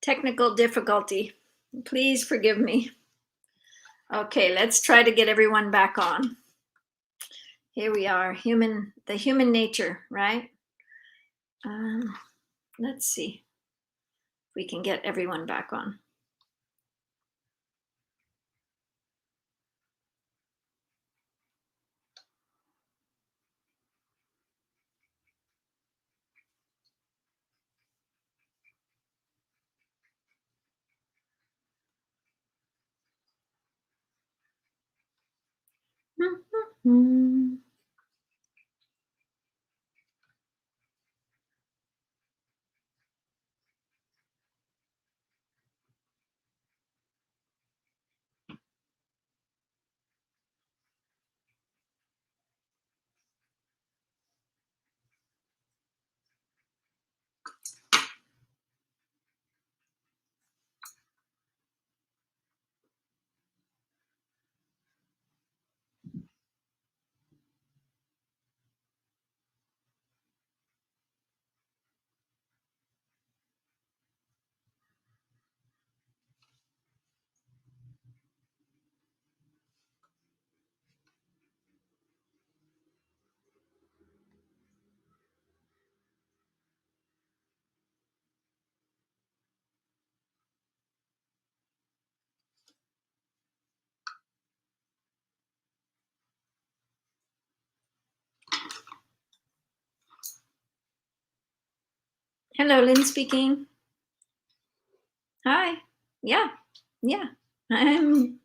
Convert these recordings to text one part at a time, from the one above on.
Technical difficulty. Please forgive me. Okay, let's try to get everyone back on. Here we are, the human nature, right? Let's see if we can get everyone back on. Hello, Lynn speaking. Hi. Yeah. I'm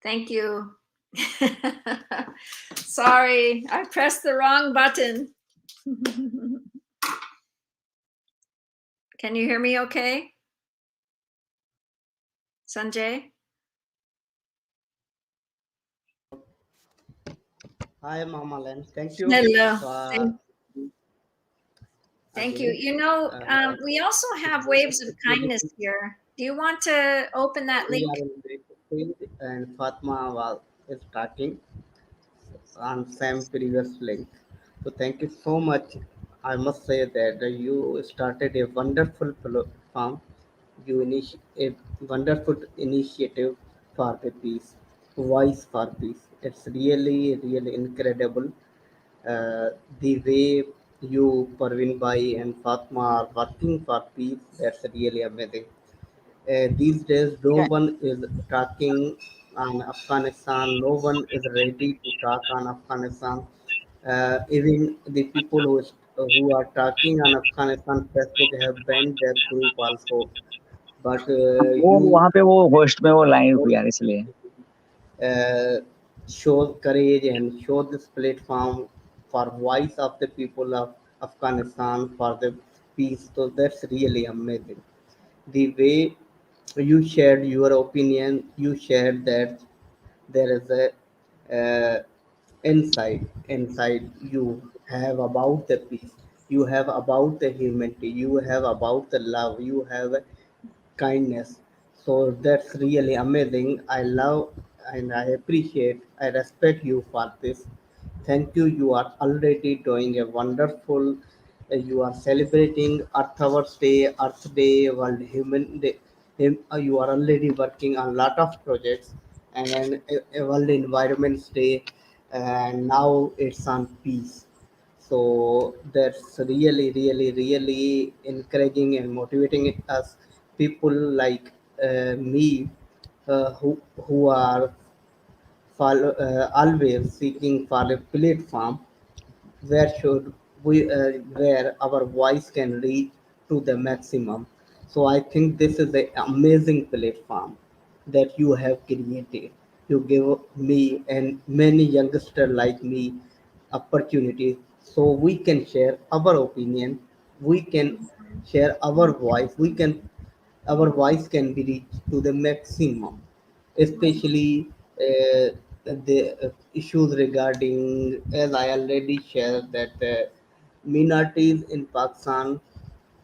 Thank you. Sorry, I pressed the wrong button. Can you hear me okay? Sanjay? Hi, Mama Len. Thank you Hello. for Thank you. again. You know, Uh, we also it's have really, waves of it's really kindness here. Do you want to open that we link? are in the field, and Fatma was is talking on same previous link. So thank you so much. I must say that you started a wonderful platform. You a wonderful initiative for the peace, voice for peace. It's really, really incredible. uh, the way you, Parvin Bhai and Fatma are working for peace, that's really amazing. These days, no Yeah, one is talking on Afghanistan, no one is ready to talk on Afghanistan. Even the people who are talking on Afghanistan, Facebook have banned their group also. But वो you वहाँ पे वो host में वो line रुक यार इसलिए uh, show courage and show this platform for voice of the people of Afghanistan for the peace. So that's really amazing. The way you shared your opinion, you shared that there is a inside you have about the peace, you have about the humanity, you have about the love, you have kindness. So that's really amazing. I love and I appreciate, I respect you for this. Thank you. You are already doing a wonderful. You are celebrating Earth Hours Day, Earth Day, World Human Day. You are already working on a lot of projects and a World Environment Day, and now it's on peace. So that's really, really, really encouraging and motivating us. People like me, who are always seeking for a platform where should we where our voice can reach to the maximum. So I think this is an amazing platform that you have created. You give me and many youngsters like me opportunity, so we can share our opinion, we can share our voice, we can our voice can be reached to the maximum, especially the issues regarding, as I already shared, that minorities in Pakistan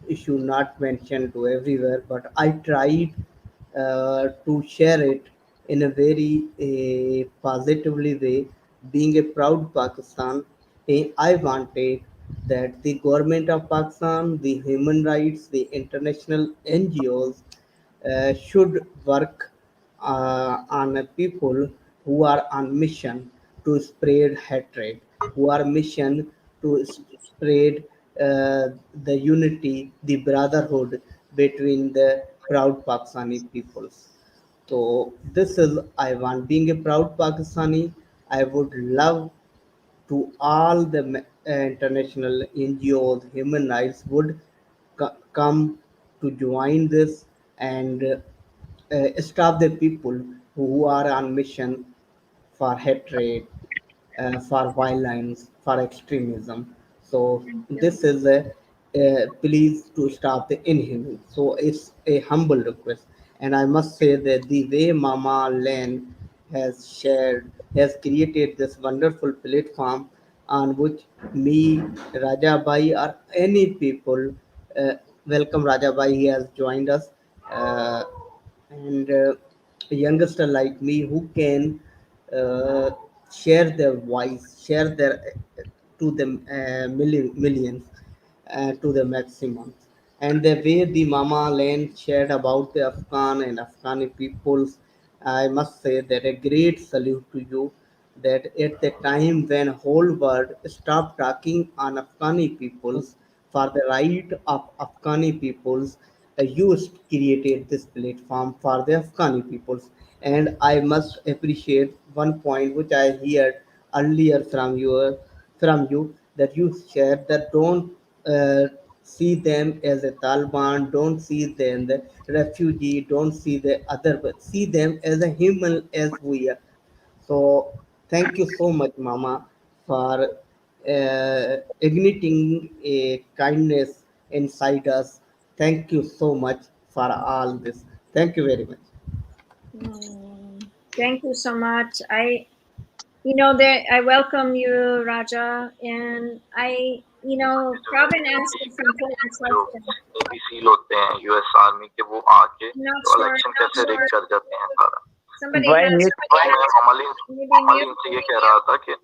issue not mentioned to everywhere, but I tried to share it in a very positively way. Being a proud Pakistan, I wanted that the government of Pakistan, the human rights, the international NGOs should work on people who are on mission to spread hatred, who are mission to spread the unity, the brotherhood between the proud Pakistani peoples. So this is I want. Being a proud Pakistani, I would love to all the international NGOs, human rights would come to join this and stop the people who are on mission for hatred, for violence, for extremism. So Thank you. this is a please to stop the inhuman. So it's a humble request, and I must say that the way Mama Len has shared, has created this wonderful platform on which me, Raja Bai, or any people, uh, welcome Raja Bai. He has joined us. Uh, and a youngster like me who can uh, share their voice, share their to the millions, to the maximum. And the way the Mama Land shared about the Afghan and Afghani peoples, I must say that a great salute to you. That at the time when whole world stopped talking on Afghani peoples for the right of Afghani peoples, you created this platform for the Afghani peoples. And I must appreciate one point which I heard earlier from you that you shared that don't see them as a Taliban, don't see them the refugee, don't see the other, but see them as a human as we are. So thank you so much, Mama, for igniting a kindness inside us. Thank you so much for all this. Thank you very much. Thank you so much. I welcome you, Raja, and Pravin asked this important जो question. Navy seal होते हैं US army के, वो आके I'm not तो sure. Election कैसे rig कर जाते हैं सारा। Somebody Why has mute? मैं maybe मामूली mute. से ये कह रहा था कि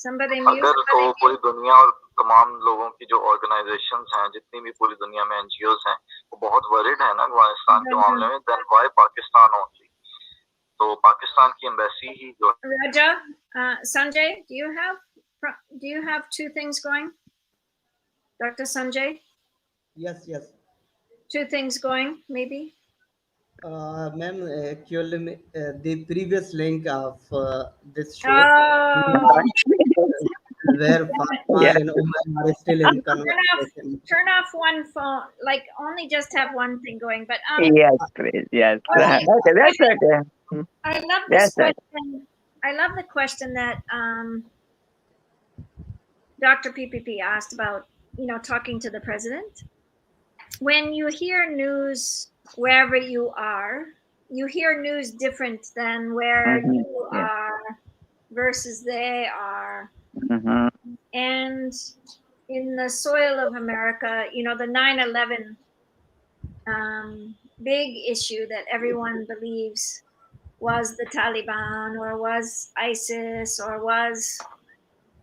Somebody mute. अगर तो पूरी दुनिया और तमाम लोगों की जो ऑर्गेनाइजेशंस हैं, जितनी भी पूरी दुनिया में एनजीओज हैं, वो बहुत वरिड है ना अफगानिस्तान के मामले में, देन व्हाई पाकिस्तान ओनली? तो पाकिस्तान की एम्बेसी ही जो Raja, Sanjay, do you have two things going? Dr. Sanjay, Yes, yes. two things going, maybe? Ma'am, actually, the previous link of this show, Oh, where Fatma Yeah. and Umar are still in conversation. turn off one phone, like only just have one thing going. But Yes, please. Yes. Okay. Okay, that's okay. I love this That's right. question. I love the question that Dr. PPP asked about, talking to the president. When you hear news wherever you are, you hear news different than where Mhm. you Yeah. are versus they are. Mhm. And in the soil of America, the 9/11 big issue that everyone believes was the Taliban or was ISIS or was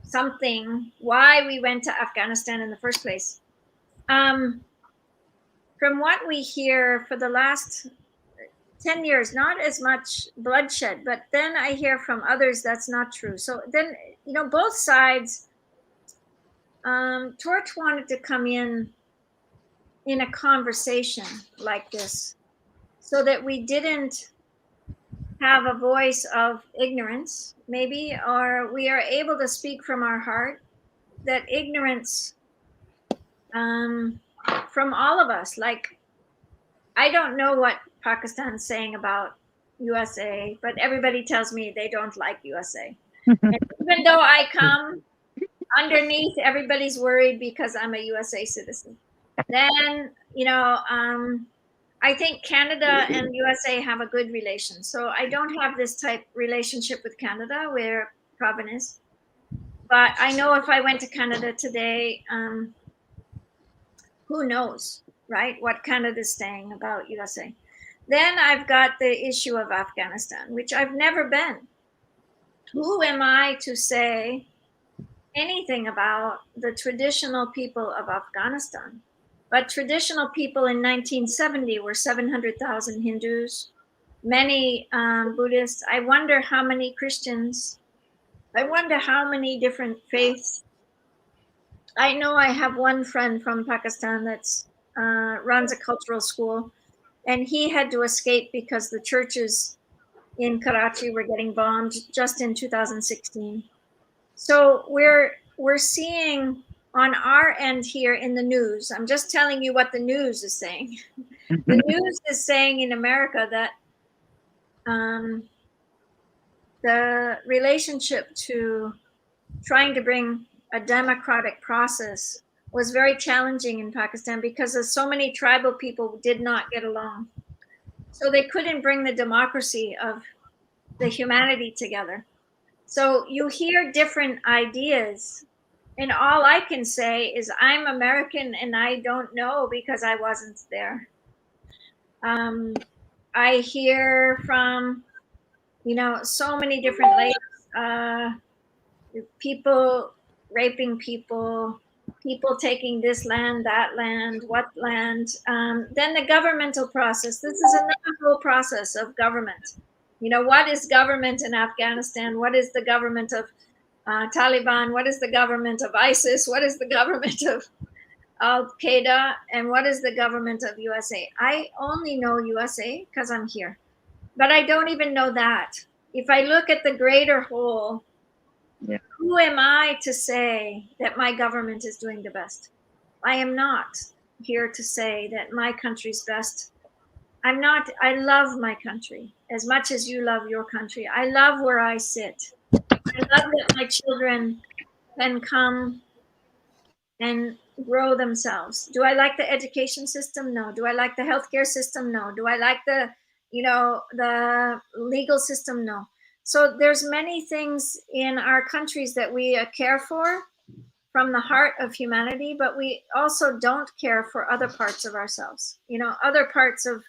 something, why we went to Afghanistan in the first place. From what we hear for the last 10 years, not as much bloodshed, but then I hear from others that's not true. So then, both sides, Torch wanted to come in a conversation like this so that we didn't have a voice of ignorance, maybe, or we are able to speak from our heart, that ignorance from all of us. Like, I don't know what Pakistan's saying about USA, but everybody tells me they don't like USA. And even though I come underneath, everybody's worried because I'm a USA citizen. Then, I think Canada and USA have a good relation. So I don't have this type relationship with Canada where Pravin is. But I know if I went to Canada today, who knows, right? What Canada's saying about USA. Then I've got the issue of Afghanistan, which I've never been. Who am I to say anything about the traditional people of Afghanistan? But traditional people in 1970 were 700,000 Hindus, many Buddhists. I wonder how many Christians. I wonder how many different faiths. I know I have one friend from Pakistan that's runs a cultural school, and he had to escape because the churches in Karachi were getting bombed just in 2016. So we're seeing on our end here in the news. I'm just telling you what the news is saying. The news is saying in America that the relationship to trying to bring a democratic process was very challenging in Pakistan because of so many tribal people did not get along. So they couldn't bring the democracy of the humanity together. So you hear different ideas, and all I can say is I'm American and I don't know because I wasn't there. I hear from, so many different layers, people raping people, people taking this land, that land, what land. Then the governmental process. This is another whole process of government. What is government in Afghanistan? What is the government of Taliban? What is the government of ISIS? What is the government of Al Qaeda? And what is the government of USA? I only know USA because I'm here, but I don't even know that. If I look at the greater whole, Yeah. who am I to say that my government is doing the best? I am not here to say that my country's best. I love my country as much as you love your country. I love where I sit. I love that my children can come and grow themselves. Do I like the education system? No. Do I like the healthcare system? No. Do I like the, the legal system? No. So there's many things in our countries that we care for from the heart of humanity, but we also don't care for other parts of ourselves, other parts of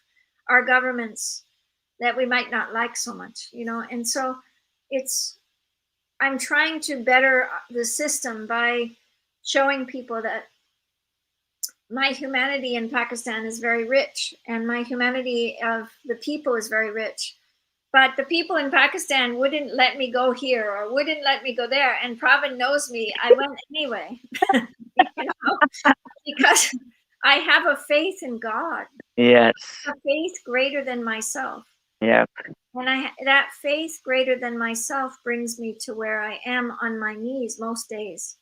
our governments that we might not like so much, and so I'm trying to better the system by showing people that my humanity in Pakistan is very rich and my humanity of the people is very rich. But the people in Pakistan wouldn't let me go here or wouldn't let me go there. And Pravin knows me. I went anyway, because I have a faith in God, Yes. a faith greater than myself. Yep. And that faith greater than myself brings me to where I am on my knees most days.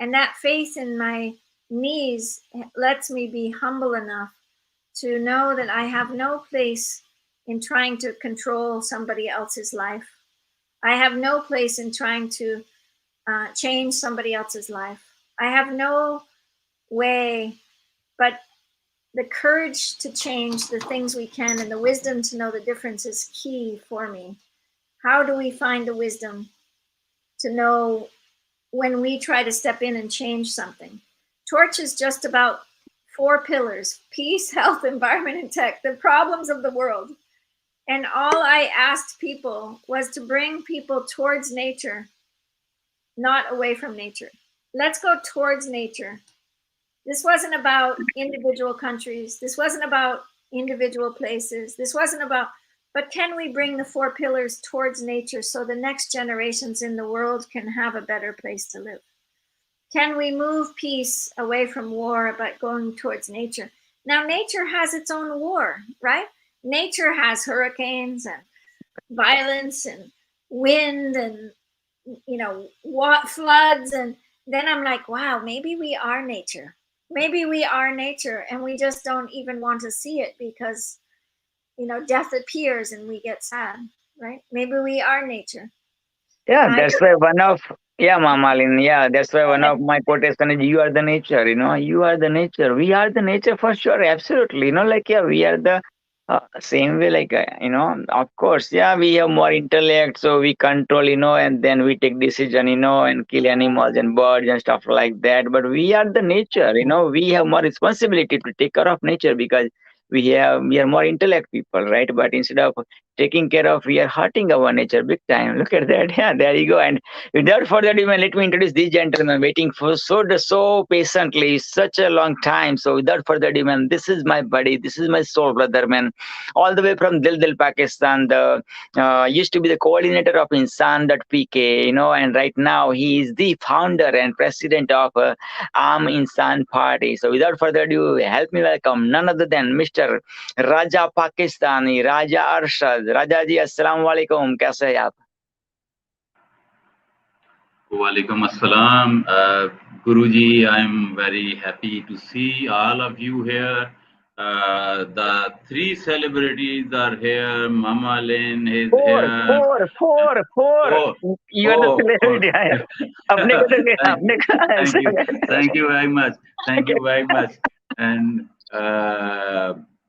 And that faith in my knees lets me be humble enough to know that I have no place in trying to control somebody else's life. I have no place in trying to change somebody else's life. I have no way, but the courage to change the things we can and the wisdom to know the difference is key for me. How do we find the wisdom to know when we try to step in and change something? Torch is just about 4 pillars: peace, health, environment, and tech, the problems of the world. And all I asked people was to bring people towards nature, not away from nature. Let's go towards nature. This wasn't about individual countries. This wasn't about individual places. This wasn't about, but can we bring the 4 pillars towards nature so the next generations in the world can have a better place to live? Can we move peace away from war but going towards nature? Now, nature has its own war, right? Nature has hurricanes and violence and wind and, floods. And then I'm like, wow, maybe we are nature. Maybe we are nature and we just don't even want to see it because, death appears and we get sad, right? Maybe we are nature. Yeah, that's why Mamalin, that's why one of my quotation is, you are the nature, you are the nature. We are the nature for sure, absolutely. We are the same way, of course, we have more intellect, so we control, and then we take decision, and kill animals and birds and stuff like that. But we are the nature, we have more responsibility to take care of nature because we are more intellect people, right? But instead of taking care of, we are hurting our nature big time. Look at that. Yeah, there you go. And without further ado, let me introduce these gentlemen waiting for so patiently, such a long time. So without further ado, man, this is my buddy, this is my soul brother, man, all the way from Dil, Pakistan. The used to be the coordinator of Insan.pk, and right now he is the founder and president of Insan Party. So without further ado, help me welcome none other than Mr. Raja Pakistani, Raja Arshad. Raja ji, assalamu alaikum. कैसे हैं आप? Walaikum assalam. Guruji, I'm very happy to see all of you here. The 3 celebrities are here. Mama Lynn is here. Four. You are the celebrity. Thank you very much. Thank you very much. And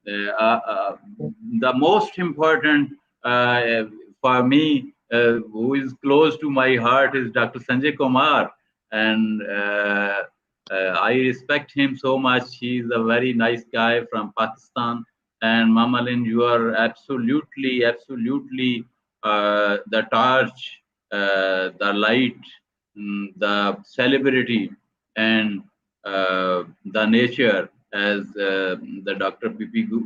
the most important for me, who is close to my heart, is Dr. Sanjay Kumar, and I respect him so much. He's a very nice guy from Pakistan. And Mama Lynn, you are absolutely the torch, the light, the celebrity, and the nature, as the Dr. P.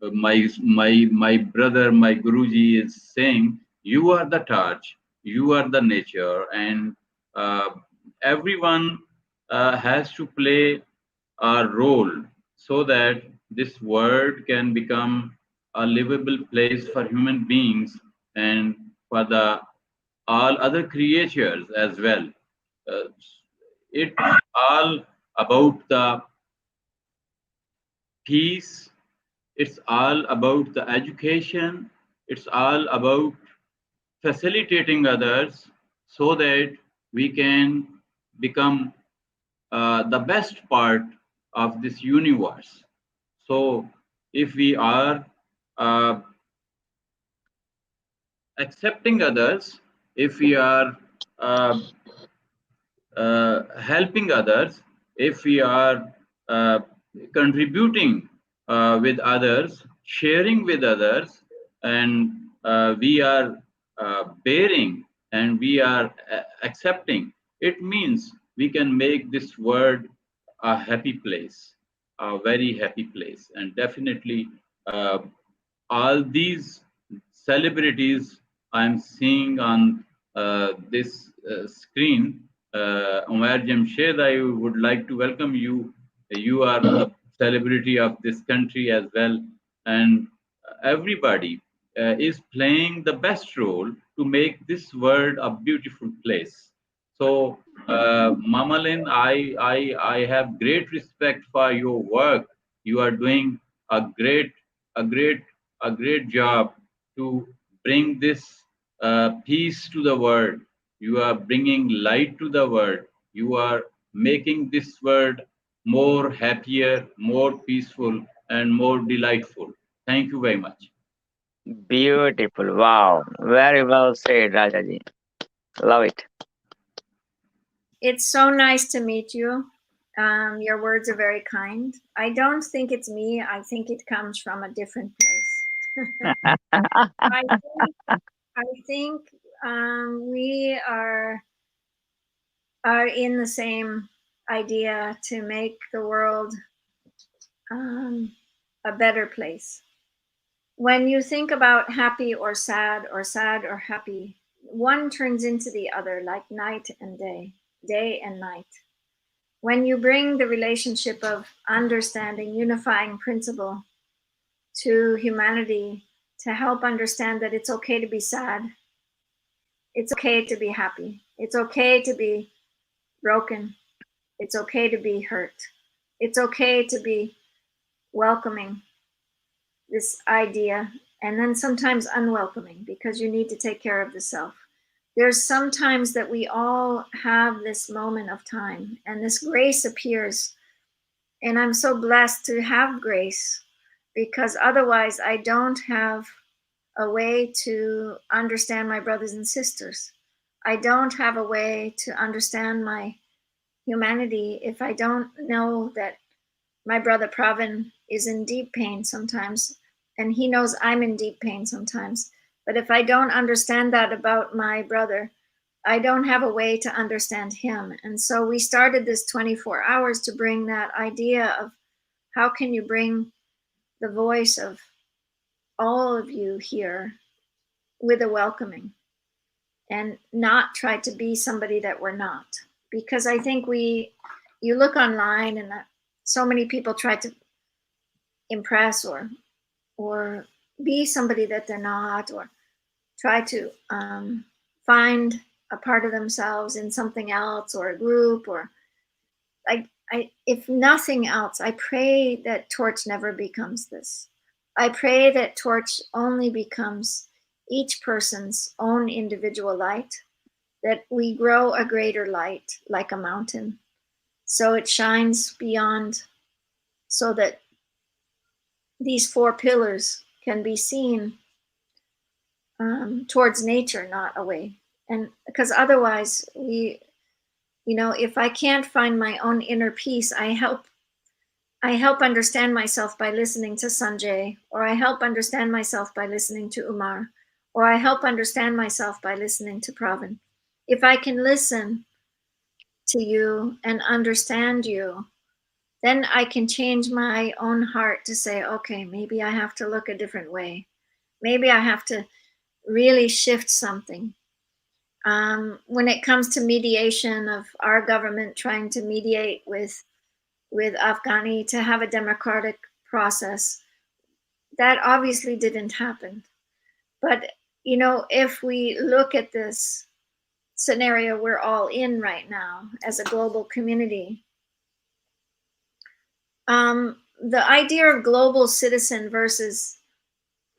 My brother, my Guruji is saying. You are the torch, you are the nature, and everyone has to play a role so that this world can become a livable place for human beings and for the all other creatures as well. It's all about the peace, It's all about the education. It's all about facilitating others so that we can become the best part of this universe. So if we are uh, accepting others, if we are uh, helping others, if we are uh, contributing with others, sharing with others, and we are bearing and we are accepting, it means we can make this world a happy place, a very happy place. And definitely, uh, all these celebrities I'm seeing on this screen, Umair Jamshed, I would like to welcome you. You are a celebrity of this country as well, and everybody is playing the best role to make this world a beautiful place. So, Mama Lynn, I have great respect for your work. You are doing a great, a great, a great job to bring this peace to the world. You are bringing light to the world. You are making this world more happier, more peaceful, and more delightful. Thank you very much. Beautiful. Wow. Very well said, Rajaji. Love it. It's so nice to meet you. Your words are very kind. I don't think it's me. I think it comes from a different place. I think we are in the same idea to make the world a better place. When you think about happy or sad or happy, one turns into the other like night and day, day and night. When you bring the relationship of understanding, unifying principle to humanity to help understand that it's okay to be sad, it's okay to be happy, it's okay to be broken, it's okay to be hurt, it's okay to be welcoming this idea, and then sometimes unwelcoming because you need to take care of the self. There's sometimes that we all have this moment of time and this grace appears. And I'm so blessed to have grace because otherwise I don't have a way to understand my brothers and sisters. I don't have a way to understand my humanity if I don't know that my brother Pravin is in deep pain sometimes, and he knows I'm in deep pain sometimes. But if I don't understand that about my brother, I don't have a way to understand him. And so we started this 24 hours to bring that idea of how can you bring the voice of all of you here with a welcoming and not try to be somebody that we're not. Because I think you look online and so many people try to impress or be somebody that they're not, or try to find a part of themselves in something else or a group, or if nothing else, I pray that Torch never becomes this. I pray that Torch only becomes each person's own individual light, that we grow a greater light like a mountain, so it shines beyond, so that these four pillars can be seen towards nature, not away. And because otherwise if I can't find my own inner peace, I help understand myself by listening to Sanjay, or I help understand myself by listening to Umar, or I help understand myself by listening to Pravin. If I can listen to you and understand you, then I can change my own heart to say, okay, maybe I have to look a different way. Maybe I have to really shift something. When it comes to mediation of our government trying to mediate with Afghani to have a democratic process, that obviously didn't happen. But, if we look at this scenario we're all in right now as a global community, the idea of global citizen versus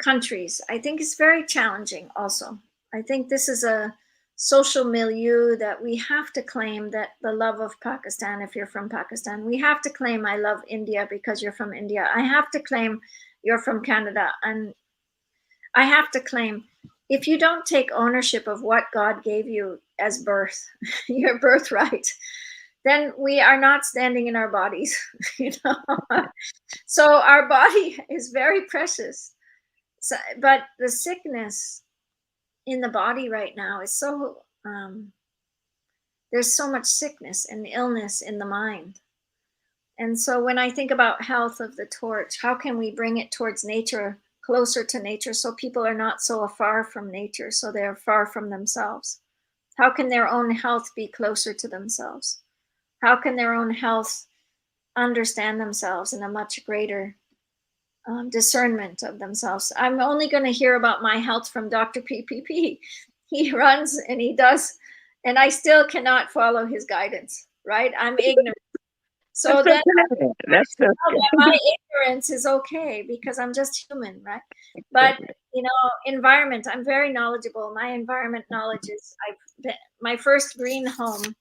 countries, I think is very challenging also. I think this is a social milieu that we have to claim, that the love of Pakistan, if you're from Pakistan, we have to claim I love India because you're from India. I have to claim you're from Canada. And I have to claim, if you don't take ownership of what God gave you as birth, your birthright, then we are not standing in our bodies. So our body is very precious. So, but the sickness in the body right now is so, there's so much sickness and illness in the mind. And so when I think about health of the torch, how can we bring it towards nature, closer to nature, so people are not so far from nature, so they're far from themselves? How can their own health be closer to themselves? How can their own health understand themselves in a much greater discernment of themselves? I'm only going to hear about my health from Dr. PPP. He runs and he does, and I still cannot follow his guidance, right? I'm ignorant. So That's then okay. That's okay. my ignorance is okay because I'm just human, right? But environment, I'm very knowledgeable. My environment knowledge is, my first green home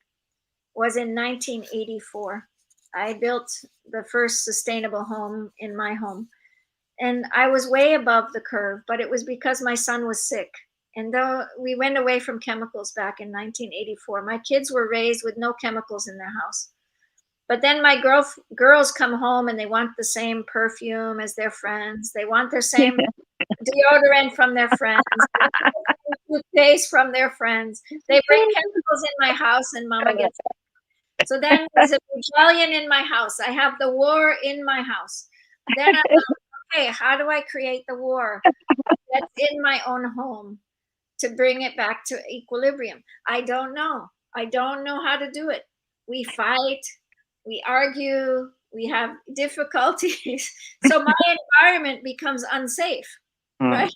was in 1984. I built the first sustainable home in my home. And I was way above the curve, but it was because my son was sick. And though we went away from chemicals back in 1984, my kids were raised with no chemicals in their house. But then my girls come home and they want the same perfume as their friends. They want the same deodorant from their friends. They want toothpaste from their friends. They bring chemicals in my house and mama gets sick. So then there's a rebellion in my house. I have the war in my house. Then I'm okay, how do I create the war that's in my own home to bring it back to equilibrium? I don't know. I don't know how to do it. We fight, we argue, we have difficulties. So my environment becomes unsafe, right?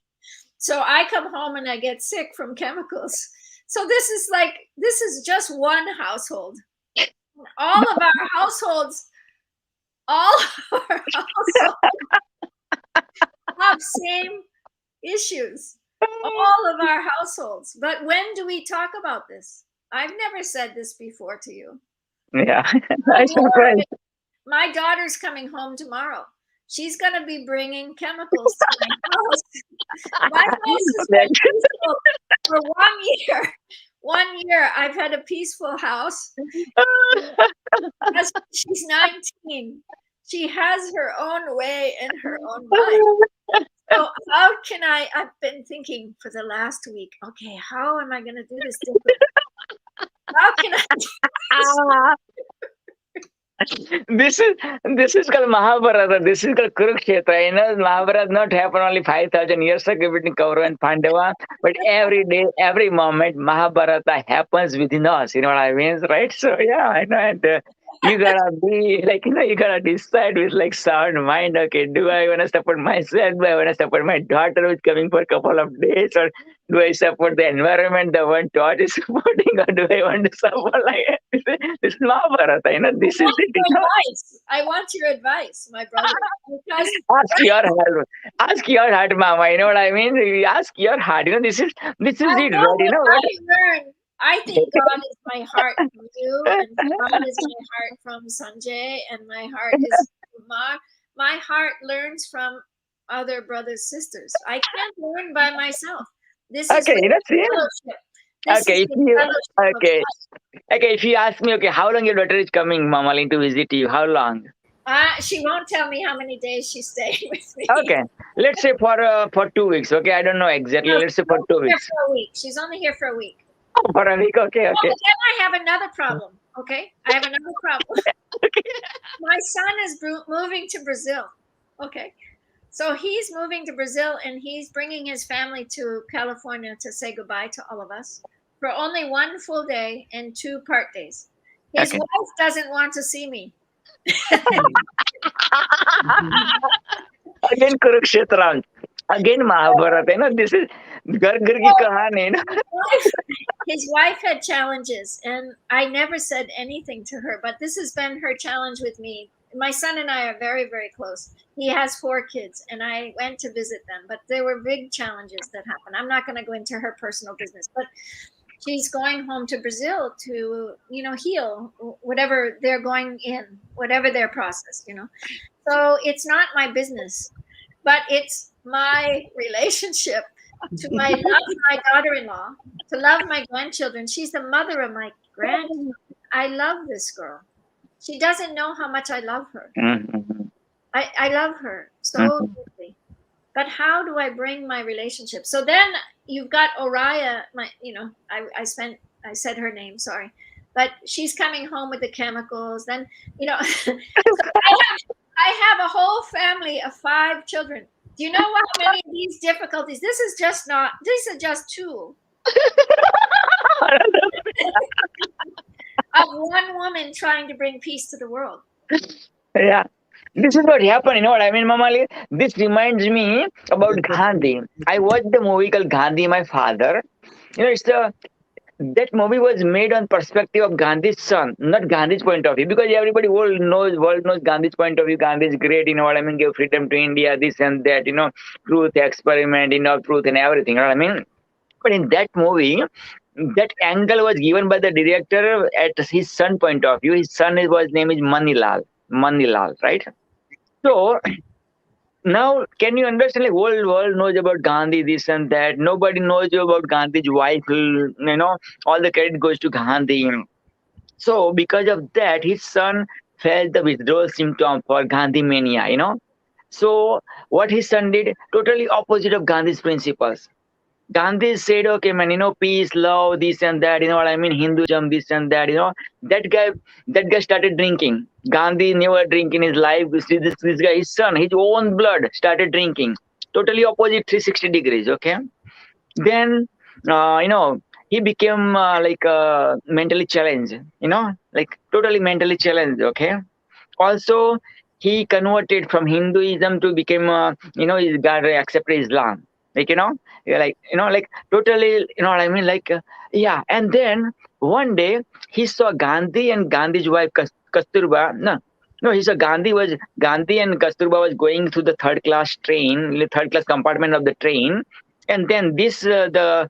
So I come home and I get sick from chemicals. So this is just one household. All of our households have same issues. All of our households. But when do we talk about this? I've never said this before to you. Yeah. I'm surprised. My daughter's coming home tomorrow. She's going to be bringing chemicals to my house. My house has been peaceful for 1 year. 1 year I've had a peaceful house. She's 19. She has her own way and her own mind. So how can I've been thinking for the last week, okay, how am I going to do this differently? How can I do this is called Mahabharata. This is called Kurukshetra. Mahabharata not happened only 5,000 years ago between Kaurava and Pandava, but every day, every moment, Mahabharata happens within us. You know what I mean, right? So yeah, I know. And you gotta be you gotta decide with sound mind. Okay, do I want to support myself? Do I want to support my daughter who's coming for a couple of days, or do I support the environment the one God is supporting, or do I want to support this is Mahabharata? This is it. advice? I want your advice, my brother. Because ask your heart, Mama. You know what I mean? You ask your heart. This is it, right? I think God is my heart from you, and God is my heart from Sanjay, and my heart is from Kumar. My heart learns from other brothers, sisters. I can't learn by myself. This is okay. fellowship. Okay. If you ask me, okay, how long your daughter is coming, Mama, to visit you? How long? She won't tell me how many days she's staying with me. Okay, let's say for 2 weeks. Okay, I don't know exactly. Let's say for 2 weeks. For a week. She's only here for a week. Oh, for a week. Okay. But then I have another problem. Okay, I have another problem. Okay. My son is moving to Brazil. Okay, so he's moving to Brazil, and he's bringing his family to California to say goodbye to all of us for only 1 full day and 2 part days. His wife doesn't want to see me. Again Kurukshetra, again Mahabharata. This is Gar ki kahani. His wife had challenges, and I never said anything to her, but this has been her challenge with me my son and I are very, very close. He has 4 kids, and I went to visit them, but there were big challenges that happened. I'm not going to go into her personal business, but she's going home to Brazil to, heal whatever they're going in, whatever their process, So it's not my business, but it's my relationship to love my daughter-in-law, to love my grandchildren. She's the mother of my grandchildren. I love this girl. She doesn't know how much I love her. Mhm. I love her so Mhm. deeply. But how do I bring my relationship? So then you've got Oriah, I said her name, sorry. But she's coming home with the chemicals. Then, so I have a whole family of 5 children. Do you know how many of these difficulties? These are just 2 of one woman trying to bring peace to the world. Yeah. This is what happened, you know what I mean, Mamali? This reminds me about Gandhi. I watched the movie called Gandhi, My Father. It's that movie was made on perspective of Gandhi's son, not Gandhi's point of view, because everybody world knows Gandhi's point of view. Gandhi is great, you know what I mean, give freedom to India, this and that, truth experiment, truth and everything, you know what I mean? But in that movie, that angle was given by the director at his son point of view. His son was name is Manilal, right? So now, can you understand? Like, whole world knows about Gandhi, this and that. Nobody knows about Gandhi's wife. All the credit goes to Gandhi. So, because of that, his son felt the withdrawal symptom for Gandhi mania. So, what his son did, totally opposite of Gandhi's principles. Gandhi said, okay, man, peace, love, this and that, you know what I mean, Hinduism, this and that, that guy, that guy started drinking. Gandhi never drink in his life. This guy, his son, his own blood started drinking. Totally opposite 360 degrees, okay? Then, he became mentally challenged, like totally mentally challenged, okay? Also, he converted from Hinduism to become, he got accepted Islam. Like, yeah, like totally, you know what I mean? Like, yeah. And then one day he saw Gandhi and Gandhi's wife Kasturba. No, he saw Gandhi and Kasturba was going through the third class compartment of the train, and then this the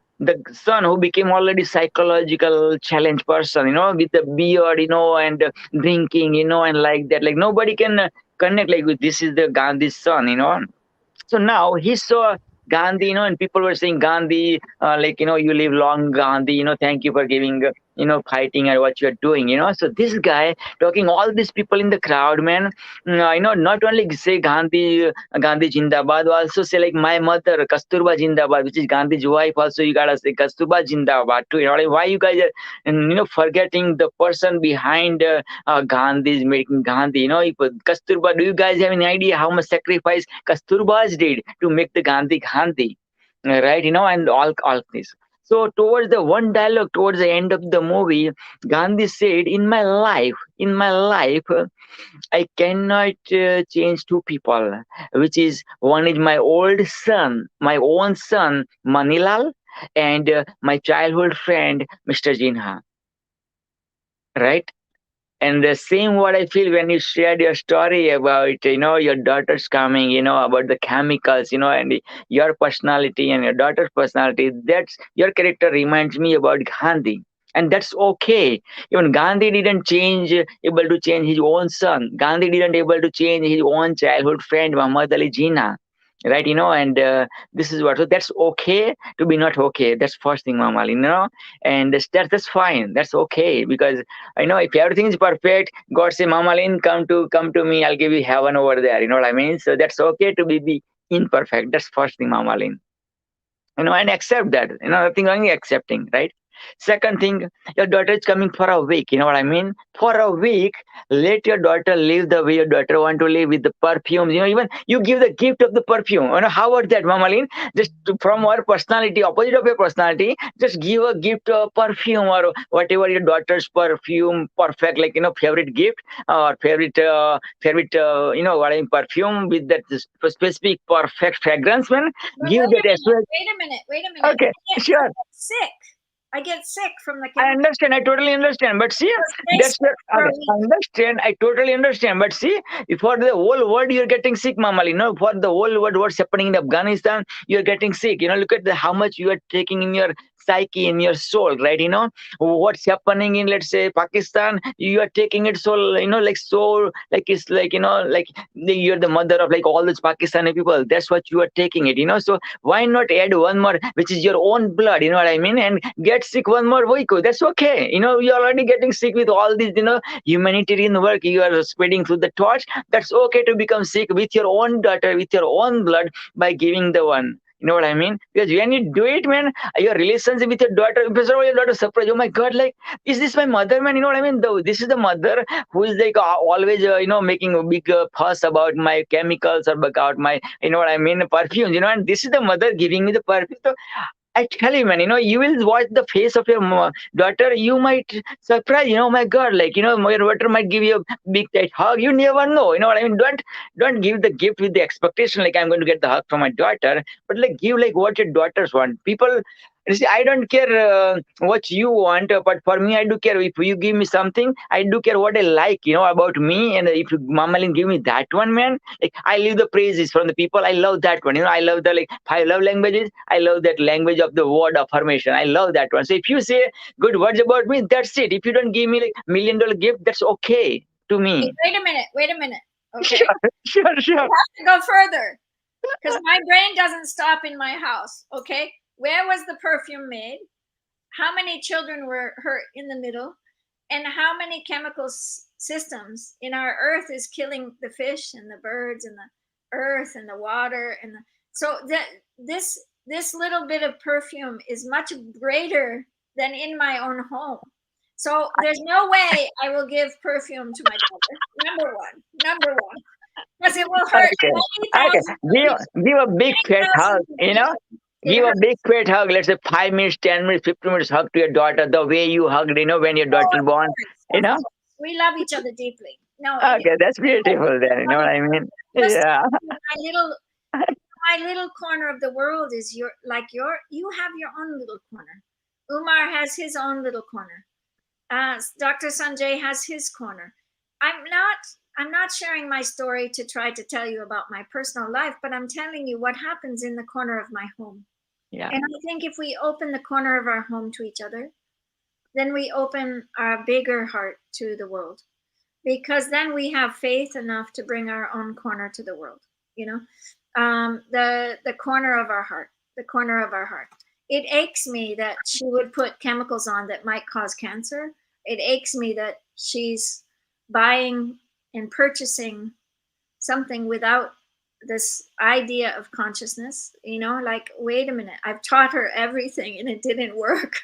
son who became already psychological challenge person, with the beard, and drinking, and like that, like nobody can connect like with this is the Gandhi's son, so now he saw Gandhi, and people were saying Gandhi, you live long, Gandhi, thank you for giving, fighting and what you're doing, So this guy talking all these people in the crowd, man, not only say Gandhi Jindabad, also say like my mother, Kasturba Jindabad, which is Gandhi's wife. Also, you gotta say Kasturba Jindabad too. Like, why you guys are, forgetting the person behind Gandhi is making Gandhi. If Kasturba, do you guys have any idea how much sacrifice Kasturbas did to make the Gandhi, right? And all this. So towards the one dialogue, towards the end of the movie, Gandhi said, in my life, I cannot change 2 people, which is one is my my own son, Manilal, and my childhood friend, Mr. Jinha, right? And the same what I feel when you shared your story about, your daughter's coming, about the chemicals, and your personality and your daughter's personality, that's your character reminds me about Gandhi. And that's okay. Even Gandhi didn't able to change his own son. Gandhi didn't able to change his own childhood friend, Muhammad Ali Jinnah. Right, and this is what, so that's okay to be not okay. That's first thing, Mama, and that's fine. That's okay, because I know if everything is perfect, God say, Mama Lin, come to me, I'll give you heaven over there. You know what I mean? So that's okay to be imperfect. That's first thing, Mama Lin. And accept that. Nothing wrong in accepting, right? Second thing, your daughter is coming for a week. You know what I mean? For a week, let your daughter live the way your daughter want to live with the perfumes. Even you give the gift of the perfume. How about that, Mamalin? Just from our personality, opposite of your personality, just give a gift of perfume or whatever your daughter's perfume, perfect, like, favorite gift or favorite, what I mean, perfume with that specific perfect fragrance, man. But Give that as well. wait a minute. Okay, sure. Sick. I get sick from the I chemicals. understand. I totally understand. But see, They that's stay for a okay, I week. understand. I totally understand. But see, for the whole world, you're getting sick, Mamali. You know, for the whole world, what's happening in Afghanistan, you're getting sick. You know, look at how much you are taking in your psyche, in your soul, right? You know, what's happening in, let's say, Pakistan, you are taking it so, you know, like so, like it's like, you know, like you're the mother of like all these Pakistani people. That's what you are taking it, you know. So why not add one more, which is your own blood, you know what I mean, and get sick one more week? That's okay, you know. You're already getting sick with all these, you know, humanitarian work you are spreading through the torch. That's okay to become sick with your own daughter, with your own blood, by giving the one, you know what I mean. Because when you do it, man, your relationship with your daughter, first of all, your daughter surprise, oh my god, like, is this my mother, man? You know what I mean? This is the mother who is like always, you know, making a big fuss about my chemicals or about my, you know what I mean, perfumes, you know. And this is the mother giving me the perfume. So I tell you, man, you know, you will watch the face of your daughter. You might surprise, you know, oh my God, like, you know, your daughter might give you a big tight hug. You never know, you know what I mean? Don't give the gift with the expectation like I'm going to get the hug from my daughter, but like give like what your daughters want. People, you see, I don't care what you want, but for me, I do care. If you give me something, I do care what I like, you know, about me. And if Mama Lin give me that one, man, like I leave the praises from the people. I love that one. You know, I love the like 5 love languages. I love that language of the word affirmation. I love that one. So if you say good words about me, that's it. If you don't give me like $1 million gift, that's okay to me. Wait a minute. Wait a minute. Okay. Sure, sure. I have to go further because my brain doesn't stop in my house. Okay. Where was the perfume made? How many children were hurt in the middle? And how many chemical systems in our earth is killing the fish and the birds and the earth and the water and so that this little bit of perfume is much greater than in my own home. So there's no way I will give perfume to my daughter. Number one, because it will hurt Okay. Okay. 90,000 people. Give a big fat hug, 90,000 you know? people. It Give a hurts. big fat hug. Let's say 5 minutes, 10 minutes, 15 minutes hug to your daughter, the way you hugged, you know, when your Oh, daughter of born, course, you of know? course. We love each other deeply. No, Okay, that's beautiful then, you know what I mean? just Yeah. my little corner of the world is you have your own little corner. Umar has his own little corner. Dr. Sanjay has his corner. I'm not sharing my story to try to tell you about my personal life, but I'm telling you what happens in the corner of my home. Yeah. And I think if we open the corner of our home to each other, then we open our bigger heart to the world, because then we have faith enough to bring our own corner to the world. You know, the corner of our heart, the corner of our heart. It aches me that she would put chemicals on that might cause cancer. It aches me that she's buying and purchasing something without this idea of consciousness. You know, like, wait a minute, I've taught her everything and it didn't work.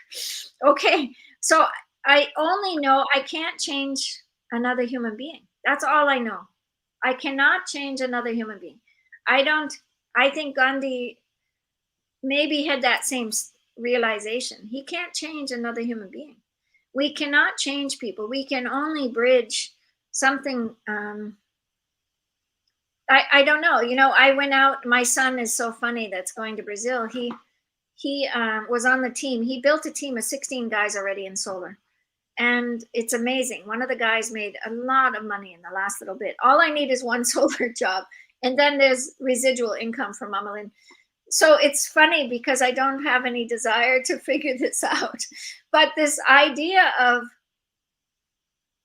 Okay, so I only know I can't change another human being. That's all I know. I cannot change another human being. I think Gandhi maybe had that same realization. He can't change another human being. We cannot change people. We can only bridge something. I don't know. You know, I went out. My son is so funny that's going to Brazil. He was on the team. He built a team of 16 guys already in solar. And it's amazing. One of the guys made a lot of money in the last little bit. All I need is one solar job. And then there's residual income from Amalin. So it's funny because I don't have any desire to figure this out. But this idea of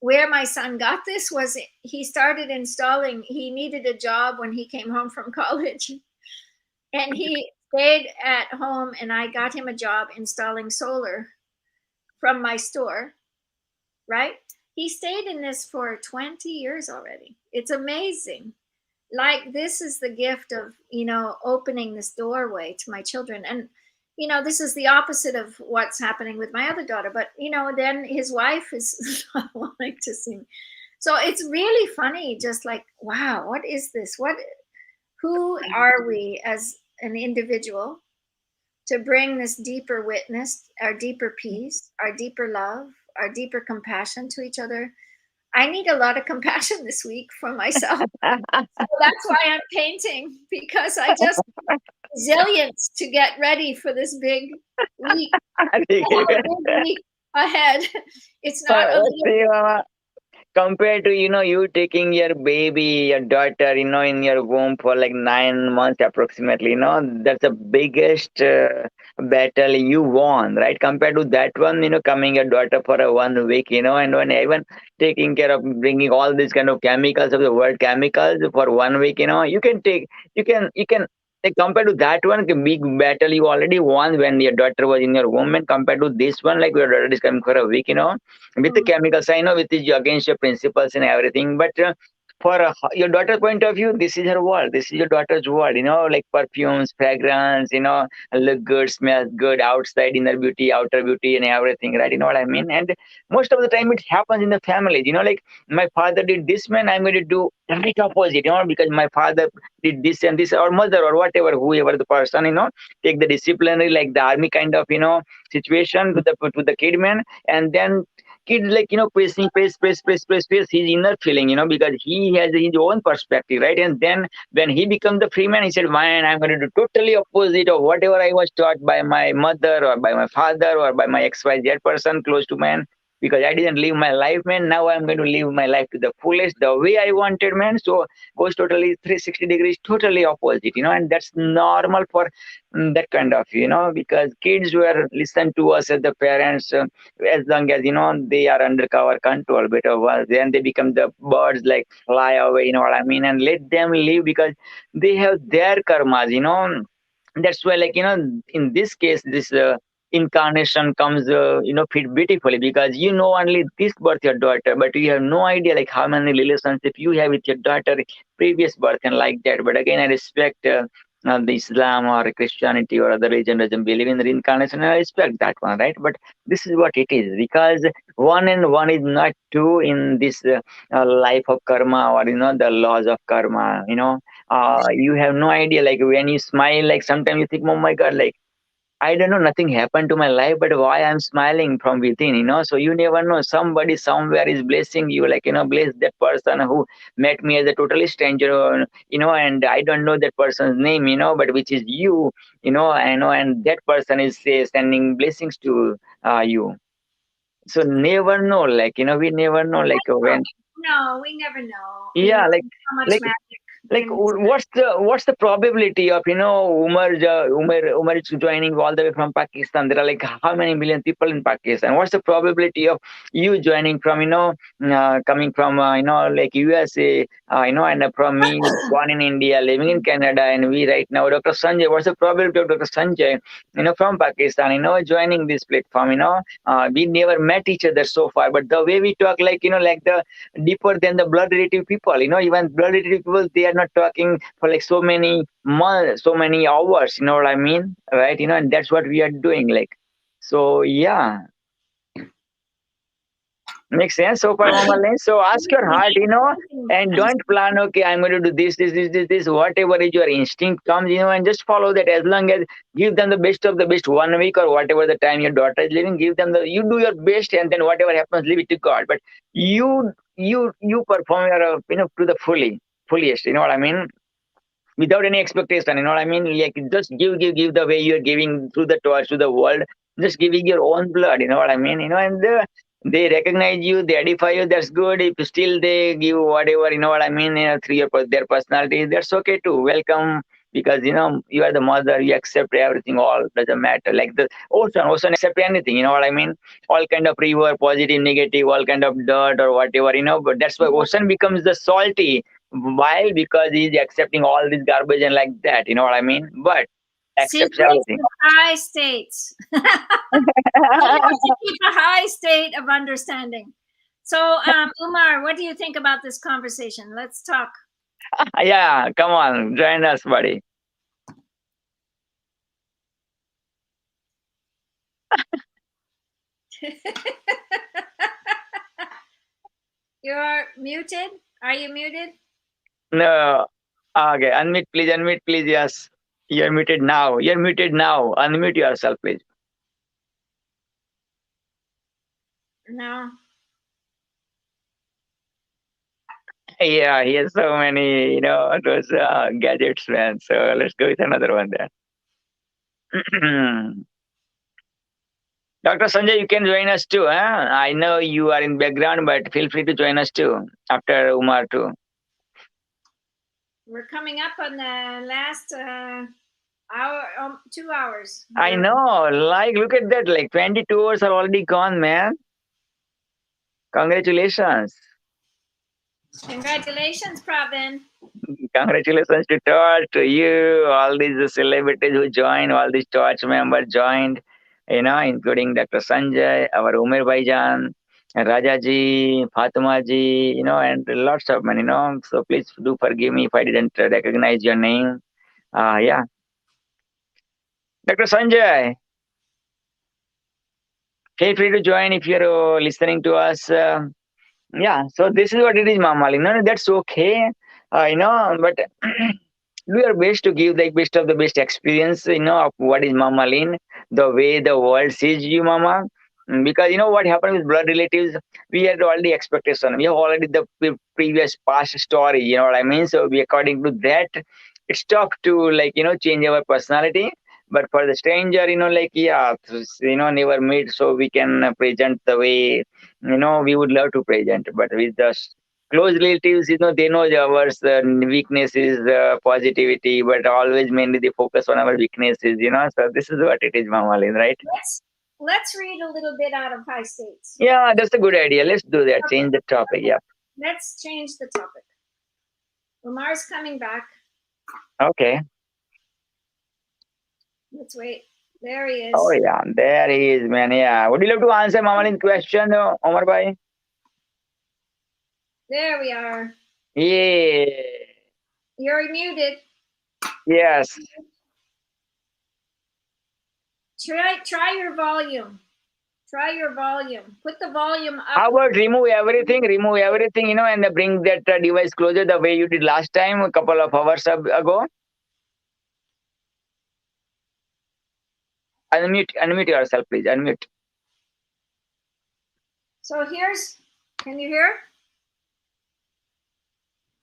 where my son got this was he started installing, he needed a job when he came home from college. And he stayed at home and I got him a job installing solar from my store. Right? He stayed in this for 20 years already. It's amazing. Like, this is the gift of, you know, opening this doorway to my children. And, you know, this is the opposite of what's happening with my other daughter. But, you know, then his wife is not wanting to see me. So it's really funny, just like, wow, what is this? Who are we as an individual to bring this deeper witness, our deeper peace, our deeper love, our deeper compassion to each other? I need a lot of compassion this week for myself. So that's why I'm painting, because I just resilience to get ready for this big week. I have a big week ahead. It's not a little. See, Mama, compared to you taking your baby, your daughter, in your womb for like 9 months approximately, that's the biggest battle you won, right? Compared to that one, coming your daughter for a 1 week, and when even taking care of bringing all these kind of chemicals of the world chemicals for 1 week, you can like compared to that one, the big battle you already won when your daughter was in your womb, and compared to this one, like your daughter is coming for a week, with the chemicals. I know with is against your principles and everything, but for your daughter's point of view, this is her world. This is your daughter's world. Like perfumes, fragrance. Look good, smells good outside, inner beauty, outer beauty, and everything. Right? You know what I mean? And most of the time, it happens in the family. Like my father did this, man. I'm going to do the right opposite. Because my father did this and this, or mother, or whatever, whoever the person. Take the disciplinary, like the army kind of, situation to the kid, man, and then kid like pressing press his inner feeling, because he has his own perspective, right? And then when he becomes the free man, he said, man, I'm going to do totally opposite of whatever I was taught by my mother or by my father or by my xyz person close to man, because I didn't live my life, man. Now I'm going to live my life to the fullest, the way I wanted, man. So goes totally 360 degrees, totally opposite, and that's normal for that kind of, because kids were listen to us as the parents, as long as they are under our control bit of us, then they become the birds, like fly away, what I mean, and let them live, because they have their karmas, that's why, like, in this case, this incarnation comes fit beautifully, because only this birth your daughter, but you have no idea like how many relationship you have with your daughter previous birth and like that. But again, I respect the Islam or Christianity or other religion doesn't believe in reincarnation, and I respect that one, right? But this is what it is, because one and one is not two in this life of karma, or the laws of karma. You have no idea, like when you smile, like sometimes you think, oh my god, like I don't know, nothing happened to my life, but why I'm smiling from within, so you never know, somebody somewhere is blessing you, like bless that person who met me as a totally stranger, and I don't know that person's name, but which is you, I know, and that person is sending blessings to you. So never know, like we never know, like when. No, we never know. Yeah, So much like magic. what's the probability of Umar is joining all the way from Pakistan? There are like how many million people in Pakistan? What's the probability of you joining from coming from like USA, and from me born in India, living in Canada, and we right now Dr. Sanjay? What's the probability of Dr. Sanjay from Pakistan joining this platform? We never met each other so far, but the way we talk, like like the deeper than the blood relative people, even blood relative people, they are not talking for like so many months, so many hours, you know what I mean, right? And that's what we are doing, like. So yeah, makes sense so far, Mama Lane? So ask your heart, and don't plan, okay, I'm going to do this, whatever is your instinct comes, and just follow that. As long as give them the best of the best 1 week or whatever the time your daughter is living, give them you do your best, and then whatever happens, leave it to God. But you perform your, to the fullest, you know what I mean? Without any expectation, you know what I mean? Like just give the way you're giving through the torch to the world, just giving your own blood, you know what I mean? And they recognize you, they edify you, that's good. If still they give whatever, you know what I mean, through their personality, that's okay too. Welcome, because you are the mother, you accept everything, all doesn't matter. Like the ocean accept anything, you know what I mean? All kind of river, positive, negative, all kind of dirt or whatever, but that's why ocean becomes the salty. Why? Because he's accepting all this garbage and like that, you know what I mean? But accepts Secrets everything. of high states. You have to keep a high state of understanding. So, Umar, what do you think about this conversation? Let's talk. Yeah, come on, join us, buddy. You're muted. Are you muted? No. Okay, unmute, please. Yes. You're muted now. Unmute yourself, please. No. Yeah, he has so many, those gadgets, man. So let's go with another one then. Dr. Sanjay, you can join us too. Huh? I know you are in background, but feel free to join us too after Umar too. We're coming up on the last hour, 2 hours. I know. Like, look at that. Like 22 hours are already gone, man. Congratulations. Congratulations, Pravin. Congratulations to Todd, to you, all these celebrities who joined, all these Torch members joined, including Dr. Sanjay, our Umer Bhaijan, and Rajaji, Fatuma ji, and lots of men, So please do forgive me if I didn't recognize your name. Yeah. Dr. Sanjay, feel free to join if you're listening to us. Yeah, so this is what it is, Mamali. No, that's okay. But do your best to give the best of the best experience, of what is Mama Lin, the way the world sees you, Mama. Because what happened with blood relatives, we had already expectation. We have already the previous past story, you know what I mean? So we, according to that, it's tough to change our personality. But for the stranger, yeah, never meet, so we can present the way, we would love to present. But with the close relatives, they know our weakness is positivity, but always mainly they focus on our weaknesses, So this is what it is, Mamalin, right? Let's read a little bit out of High States. Yeah, that's a good idea. Let's do that. Change the topic. Yeah. Let's change the topic. Umar's coming back. Okay. Let's wait. There he is. Oh yeah, there he is, man. Yeah. Would you love to answer Mamalin's question, Omar Bhai? There we are. Yeah. You're muted. Yes. Try your volume. Try your volume. Put the volume up. How about remove everything, and bring that device closer the way you did last time, a couple of hours ago? Unmute yourself, please. Unmute. So can you hear?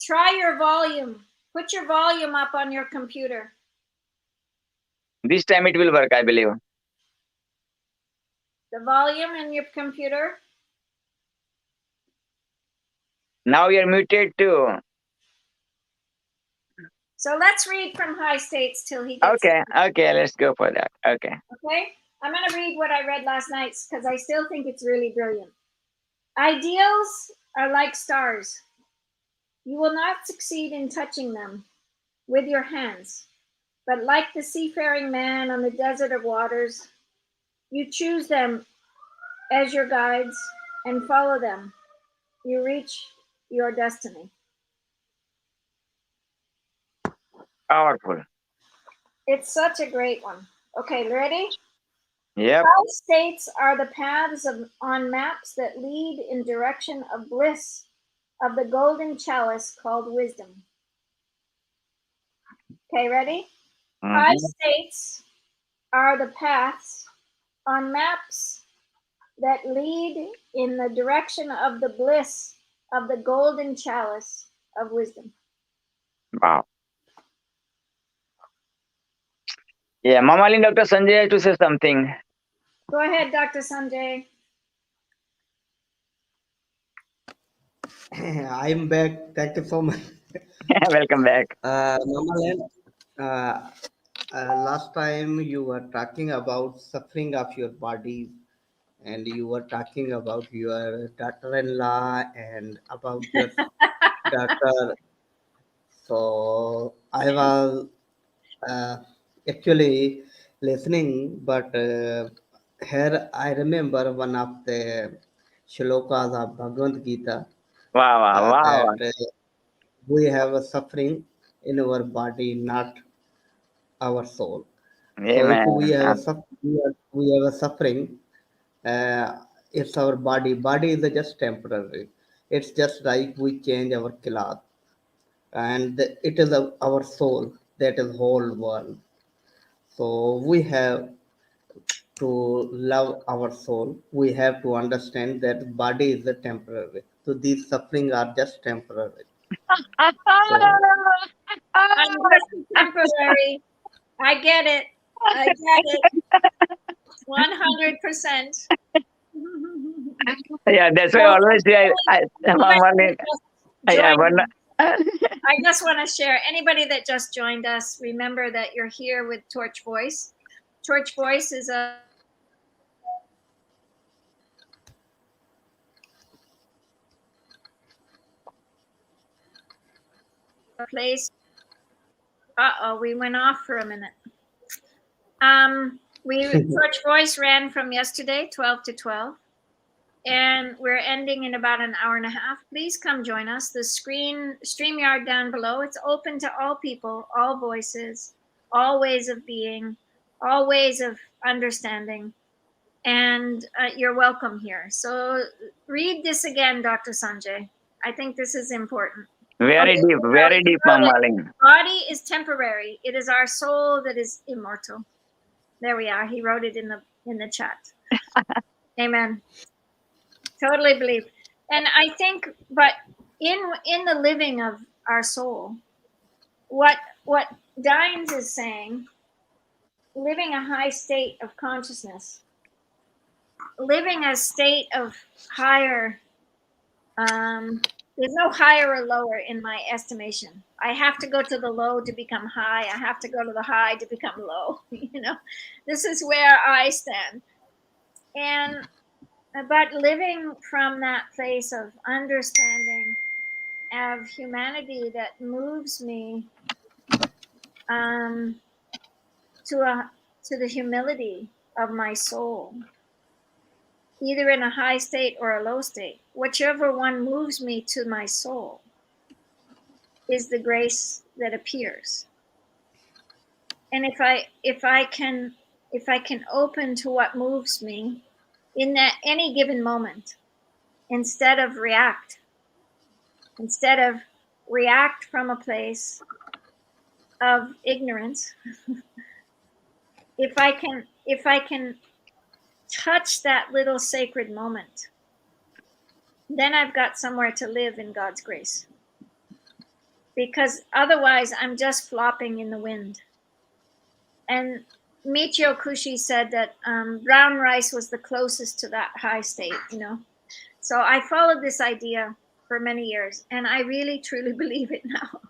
Try your volume. Put your volume up on your computer. This time it will work, I believe. The volume in your computer. Now you're muted too. So let's read from High States till he gets Okay, let's go for that. Okay. I'm going to read what I read last night because I still think it's really brilliant. Ideals are like stars. You will not succeed in touching them with your hands, but like the seafaring man on the desert of waters, you choose them as your guides and follow them. You reach your destiny. Powerful. It's such a great one. Okay, ready? Yep. 5 states are the paths on maps that lead in direction of bliss, of the golden chalice called wisdom. Okay, ready? 5 states are the paths on maps that lead in the direction of the bliss of the golden chalice of wisdom. Wow. Yeah, Mamalin, Dr. Sanjay has to say something. Go ahead, Dr. Sanjay. I'm back. Thank you so much. Welcome back. Namalan, last time you were talking about suffering of your body, and you were talking about your daughter-in-law and about your daughter. So I was actually listening, but here I remember one of the shlokas of Bhagavad-Gita Wow. that we have a suffering in our body, not our soul. So if Amen. we have a suffering, it's our body. Body is just temporary. It's just like we change our cloth, and it is our soul that is whole world. So we have to love our soul. We have to understand that body is a temporary. So these suffering are just temporary. So I'm just temporary. I get it. I get it. 100%. Yeah, that's why Well, always Mama Lynn, yeah, join. one. I just want to share, anybody that just joined us, remember that you're here with Torch Voice. Torch Voice is a place. We went off for a minute. Torch Voice ran from yesterday, 12 to 12. And we're ending in about an hour and a half. Please come join us. The StreamYard down below, it's open to all people, all voices, all ways of being, all ways of understanding. And you're welcome here. So read this again, Dr. Sanjay. I think this is important. Very Okay, deep, Mama Lynn. body is temporary. It is our soul that is immortal. There we are. He wrote it in the chat. Amen. Totally believe. And I think, but in the living of our soul, what Dines is saying, living a high state of consciousness, living a state of higher, there's no higher or lower in my estimation. I have to go to the low to become high. I have to go to the high to become low. This is where I stand. And but living from that place of understanding of humanity that moves me to the humility of my soul, either in a high state or a low state. Whichever one moves me to my soul is the grace that appears. And if I can open to what moves me in that any given moment, instead of react from a place of ignorance, if I can touch that little sacred moment, then I've got somewhere to live in God's grace. Because otherwise I'm just flopping in the wind. And Michio Kushi said that brown rice was the closest to that high state, So I followed this idea for many years, and I really truly believe it now.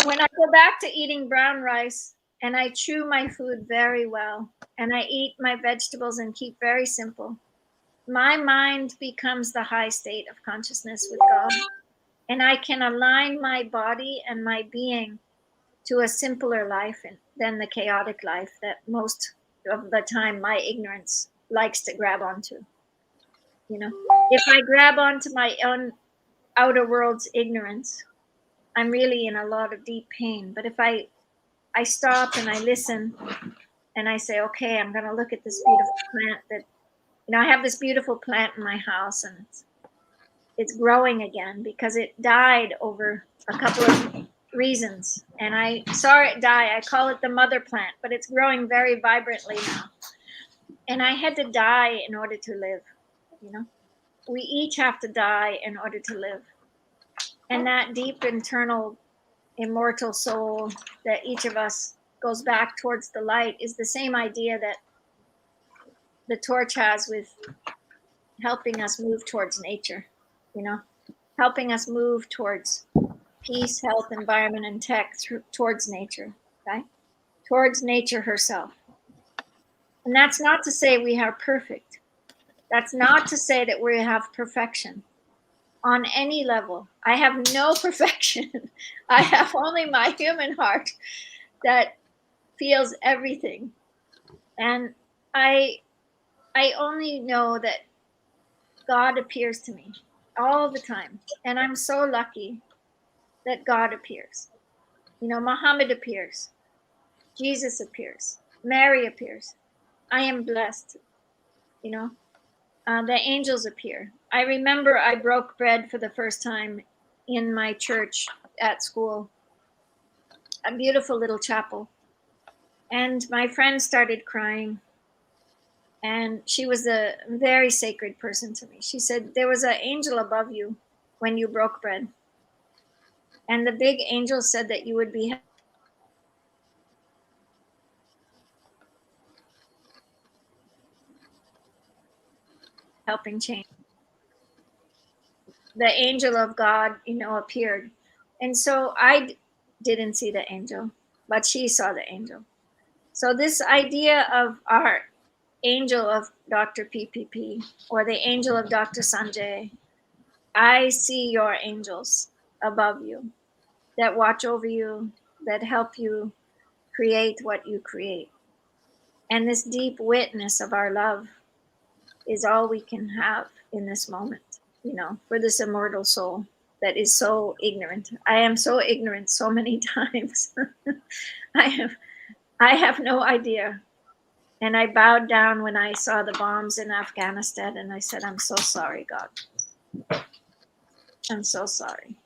When I go back to eating brown rice and I chew my food very well and I eat my vegetables and keep very simple, my mind becomes the high state of consciousness with God. And I can align my body and my being to a simpler life than the chaotic life that most of the time my ignorance likes to grab onto. If I grab onto my own outer world's ignorance, I'm really in a lot of deep pain. But if I stop and I listen and I say, okay, I'm going to look at this beautiful plant that, I have this beautiful plant in my house, and it's growing again because it died over a couple of reasons. And I saw it die. I call it the mother plant, but it's growing very vibrantly now. And I had to die in order to live. We each have to die in order to live. And that deep internal immortal soul that each of us goes back towards the light is the same idea that the torch has with helping us move towards nature, helping us move towards peace, health, environment, and tech towards nature, okay? Towards nature herself. And that's not to say we are perfect. That's not to say that we have perfection on any level. I have no perfection. I have only my human heart that feels everything. And I only know that God appears to me all the time. And I'm so lucky that God appears. Muhammad appears. Jesus appears. Mary appears. I am blessed. The angels appear. I remember I broke bread for the first time in my church at school, a beautiful little chapel. And my friend started crying. And she was a very sacred person to me. She said, there was an angel above you when you broke bread. And the big angel said that you would be helping change. The angel of God, appeared. And so I didn't see the angel, but she saw the angel. So this idea of our angel of Dr. PPP or the angel of Dr. Sanjay, I see your angels above you that watch over you, that help you create what you create. And this deep witness of our love is all we can have in this moment, for this immortal soul that is so ignorant. I am so ignorant so many times. I have no idea. And I bowed down when I saw the bombs in Afghanistan and I said, I'm so sorry, God. I'm so sorry.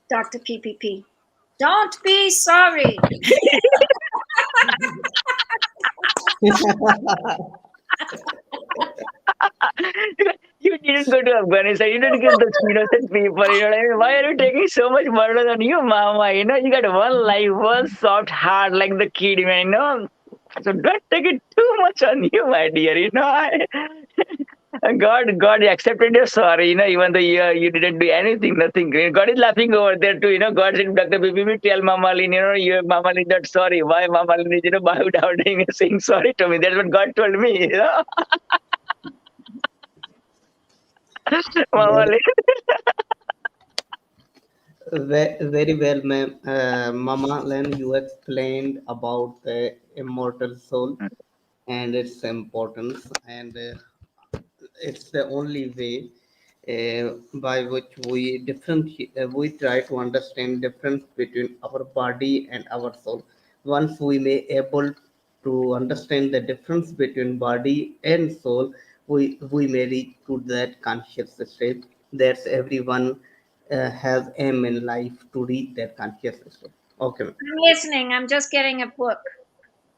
Dr. PPP, don't be sorry. You didn't go to Afghanistan. You didn't give the innocent people. Why are you taking so much burden on you, mama? You got one life, one soft heart like the kid, man. So don't take it too much on you, my dear. God accepted your sorry. Even though you didn't do anything, nothing. God is laughing over there too. God said, Dr. Bibi, tell Mama Lin, Mama Lin not sorry. Why Mama Lin is, bowed down and saying sorry to me? That's what God told me. Mama Lin. Very well, ma'am. Mama Len, you explained about the immortal soul and its importance, and it's the only way by which we try to understand difference between our body and our soul. Once we may able to understand the difference between body and soul, we may reach to that conscious state. That's everyone has aim in life to reach that conscious state. Okay, ma'am. I'm listening. I'm just getting a book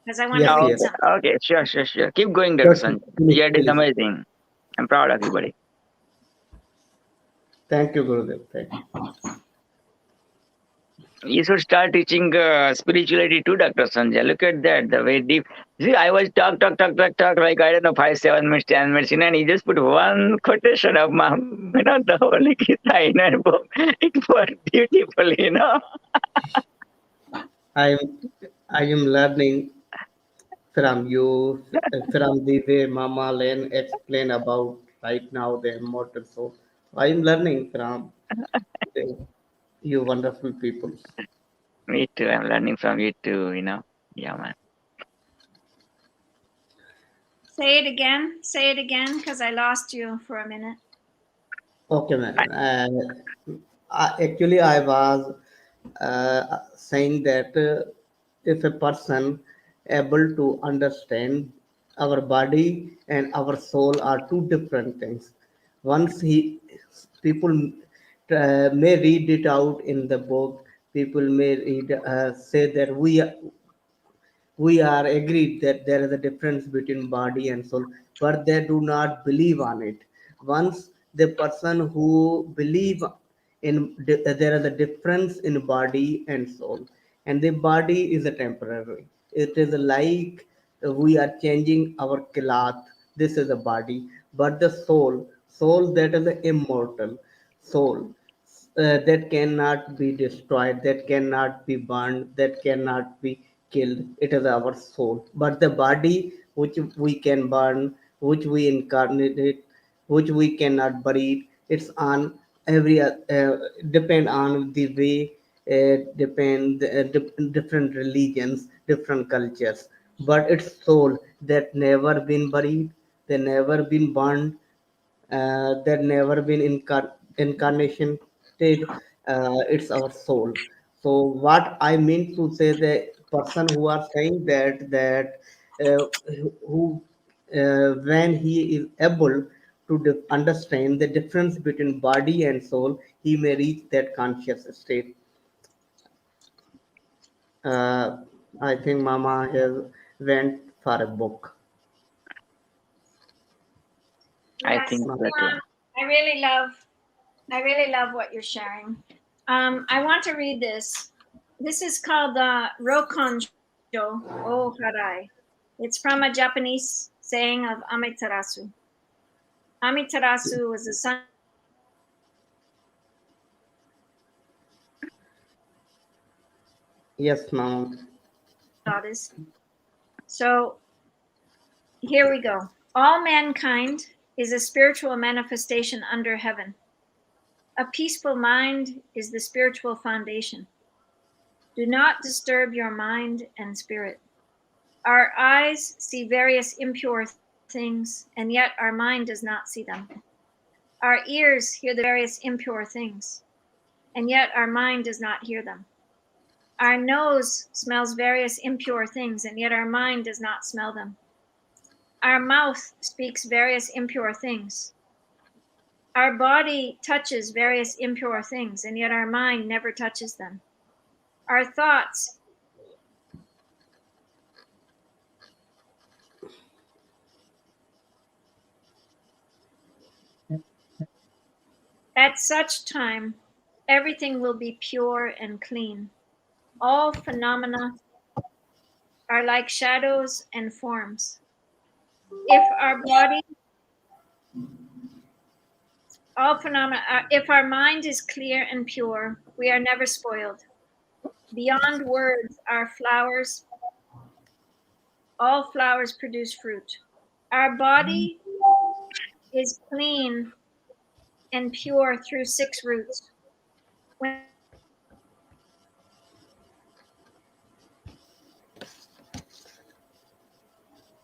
because I want to Yes, read yes. Okay, something. okay, sure. Keep going, Dr. Just Sanjay. finish, Yeah, it is please. amazing. I'm proud of you, buddy. Thank you, Gurudev. Thank you. You should start teaching spirituality too, Dr. Sanjay. Look at that, the way deep. See, I was talk, like, I don't know, 5, 7 minutes, 10 minutes, and he just put one quotation of the Holy Gita, and boom, it was beautiful. I am I am learning from you, from the way Mama Len explained about right now the immortal soul. I am learning from the, you wonderful people. Me too. I'm learning from you too. Yeah, man. Say it again. Say it again because I lost you for a minute. Okay, man. Actually, I was saying that if a person able to understand our body and our soul are two different things. Once people may read it out in the book, people may say that we are agreed that there is a difference between body and soul, but they do not believe on it. Once the person who believe in there is a difference in body and soul, and the body is a temporary. It is like we are changing our cloth. This is a body, but the soul that is immortal soul that cannot be destroyed, that cannot be burned, that cannot be killed. It is our soul. But the body, which we can burn, which we incarnate, which we cannot bury, it's on every depend on the way, depend different religions, different cultures. But it's soul that never been buried, they never been burned, that never been incarnation stage. It's our soul. So what I mean to say, the person who are saying that who when he is able to understand the difference between body and soul, he may reach that conscious state. uh, I think Mama has went for a book. I Yes, think so too. I really love. I really love what you're sharing. I want to read this. This is called the Rokonjo O Harai. It's from a Japanese saying of Amaterasu. Amitarasu was the sun Yes, ma'am. goddess. So here we go. All mankind is a spiritual manifestation under heaven. A peaceful mind is the spiritual foundation. Do not disturb your mind and spirit. Our eyes see various impure things, and yet our mind does not see them. Our ears hear the various impure things, and yet our mind does not hear them. Our nose smells various impure things, and yet our mind does not smell them. Our mouth speaks various impure things. Our body touches various impure things, and yet our mind never touches them. Our thoughts at such time, everything will be pure and clean. All phenomena are like shadows and forms. If our body, all phenomena, if our mind is clear and pure, we are never spoiled. Beyond words are flowers. All flowers produce fruit. Our body is clean and pure through 6 roots. When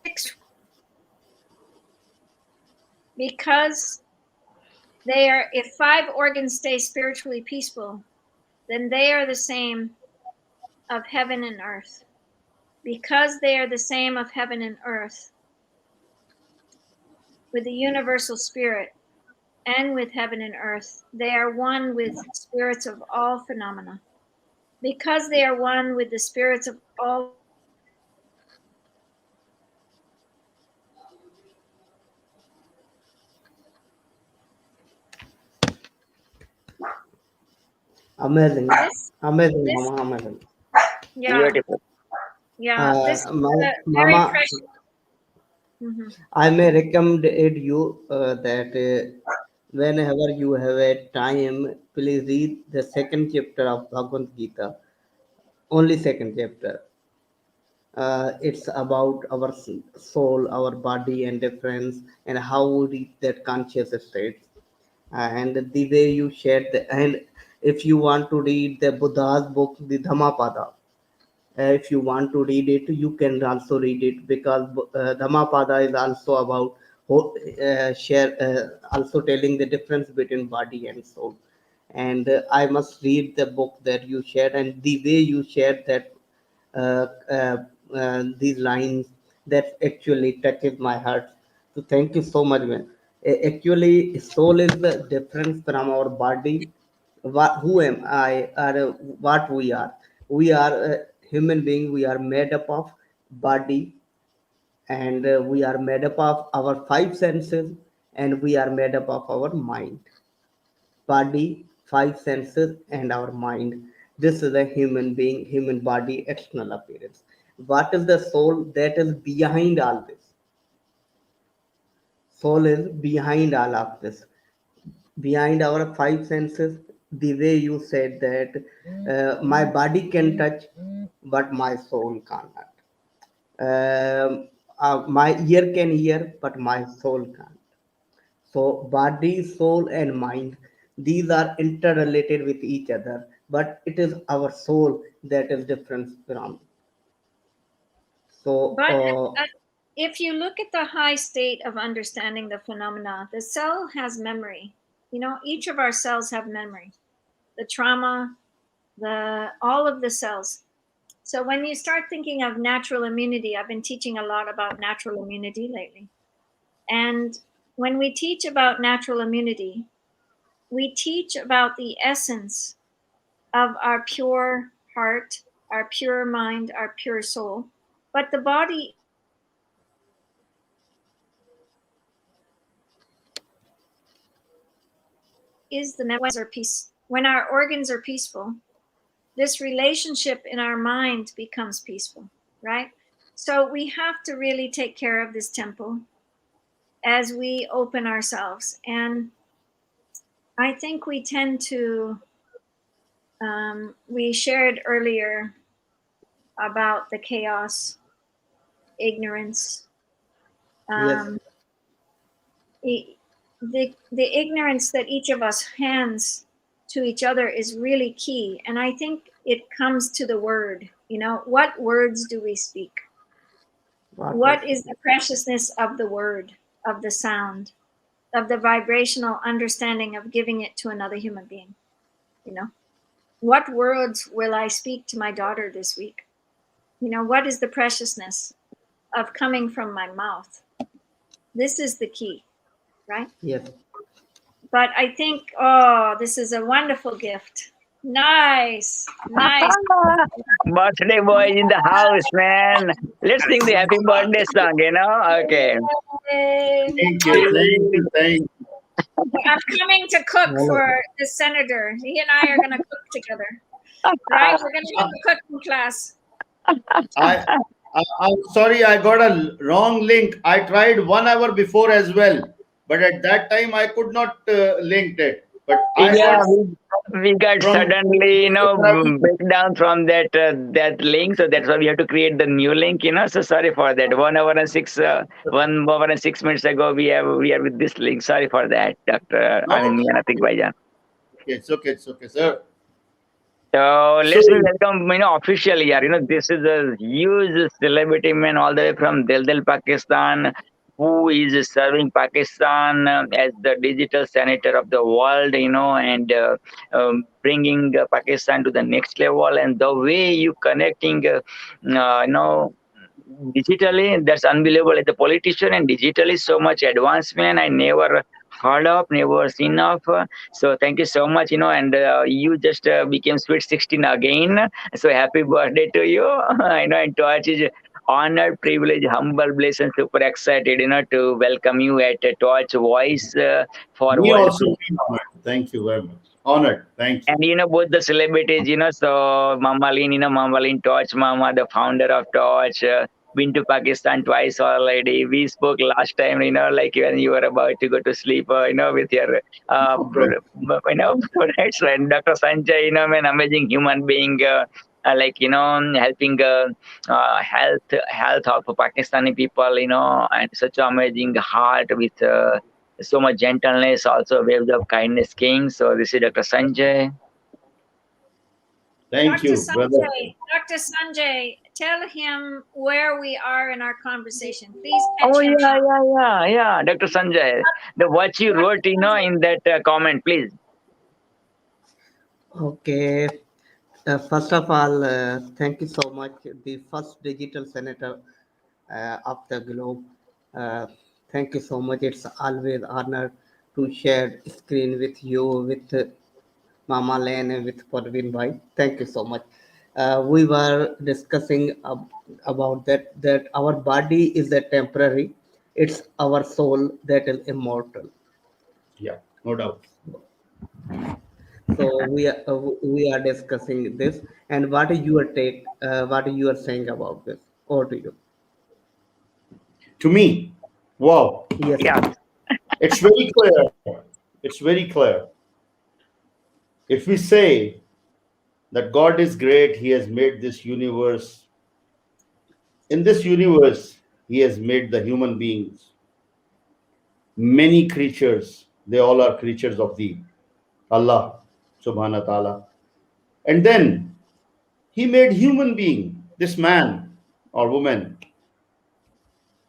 six, because they are, if 5 organs stay spiritually peaceful, then they are the same of heaven and earth. Because they are the same of heaven and earth, with the universal spirit and with heaven and earth, they are one with spirits of all phenomena. Because they are one with the spirits of all, Amazing. this, Amazing, this, mama. Amazing. yeah, Beautiful. yeah, this is very Mama, precious. Mhm. I may recommend you that whenever you have a time, please read the second chapter of Bhagavad-Gita. Only second chapter. It's about our soul, our body, and difference, and how we reach that conscious state. And the way you shared and if you want to read the Buddha's book, the Dhammapada, if you want to read it, you can also read it because Dhammapada is also about share, also telling the difference between body and soul. And I must read the book that you shared, and the way you shared that uh, uh, these lines that actually touches my heart. So thank you so much, man. Actually, soul is the difference from our body. Who am I? Or what we are? We are a human being. We are made up of body, and we are made up of our 5 senses, and we are made up of our mind, body, 5 senses, and our mind. This is a human being, human body, external appearance. What is the soul? That is behind all this. Soul is behind all of this. Behind our 5 senses, the way you said that my body can touch, but my soul cannot. My ear can hear, but my soul can't. So, body, soul, and mind, these are interrelated with each other, but it is our soul that is different from. So, But if you look at the high state of understanding the phenomena, the cell has memory. You know, each of our cells have memory. The trauma, the all of the cells. So when you start thinking of natural immunity, I've been teaching a lot about natural immunity lately. And when we teach about natural immunity, we teach about the essence of our pure heart, our pure mind, our pure soul. But the body is the memories are peace. When our organs are peaceful, this relationship in our mind becomes peaceful, right? So we have to really take care of this temple. as we open ourselves. And I think we tend to, we shared earlier about the chaos, ignorance, Yes. the ignorance that each of us hands to each other is really key. And I think it comes to the word, what words do we speak? What is the preciousness of the word, of the sound, of the vibrational understanding of giving it to another human being? What words will I speak to my daughter this week? What is the preciousness of coming from my mouth? This is the key, right? Yes. But I think, this is a wonderful gift. Nice. Birthday boy in the house, man. Let's sing the happy birthday song, Okay. Yay. Thank you. I'm coming to cook for the senator. He and I are going to cook together. Right? We're going to have a cooking class. I'm sorry, I got a wrong link. I tried 1 hour before as well, but at that time I could not link it. But I Yeah, heard we got from suddenly, break down from that link. So that's why we have to create the new link, So sorry for that. 1 hour and 6 minutes ago, we are with this link. Sorry for that, Doctor. no, Natik Bhaijan. it's okay, sir. So So let's be welcome, officially here. This is a huge celebrity man all the way from Delhi, Pakistan, who is serving Pakistan as the digital senator of the world, and bringing Pakistan to the next level. And the way you connecting, digitally, that's unbelievable. As a politician and digitally, so much advancement I never heard of, never seen of. So thank you so much, and you just became sweet 16 again. So happy birthday to you. And Torch is honored, privileged, humble, blessed, and super excited, to welcome you at Torch Voice for me World also Peace. feel honored. Thank you very much. Honored. Thank you. And both the celebrities, so Mama Lynn Torch Mama, the founder of Torch, been to Pakistan twice already. We spoke last time, like when you were about to go to sleep, with your, No problem. right, friend, Dr. Sanjay, an amazing human being, helping health of Pakistani people, and such amazing heart with so much gentleness, also waves of kindness king. So this is Dr. Sanjay. Thank you, brother. Dr. Sanjay, tell him where we are in our conversation. Please Oh mention yeah, Dr. Sanjay. The what you wrote, in that comment, please. Okay. First of all, thank you so much. The first digital senator of the globe. Uh, Thank you so much. It's always honor to share screen with you, with Mama Len, and with Parveen Bhai. Thank you so much. We were discussing about that our body is a temporary. It's our soul that is immortal. Yeah, no doubt. So we are discussing this, and what is your take? What you are saying about this? Over to you. To me, wow, Yes. Yeah. it's very clear. It's very clear. If we say that God is great, He has made this universe. In this universe, He has made the human beings, many creatures. They all are creatures of the Allah subhanahu wa ta'ala. And then He made human being, this man or woman,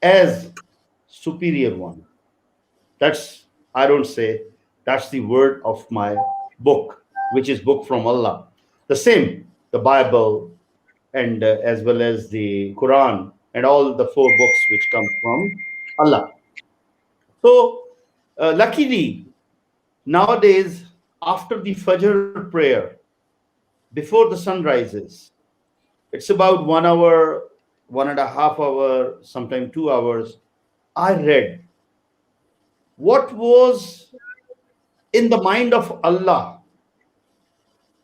as superior one. That's, I don't say, that's the word of my book, which is book from Allah. The same, the Bible, and as well as the Quran, and all the 4 books which come from Allah. So, luckily, nowadays, after the Fajr prayer, before the sun rises, it's about 1 hour, 1.5 hour, sometimes 2 hours. I read what was in the mind of Allah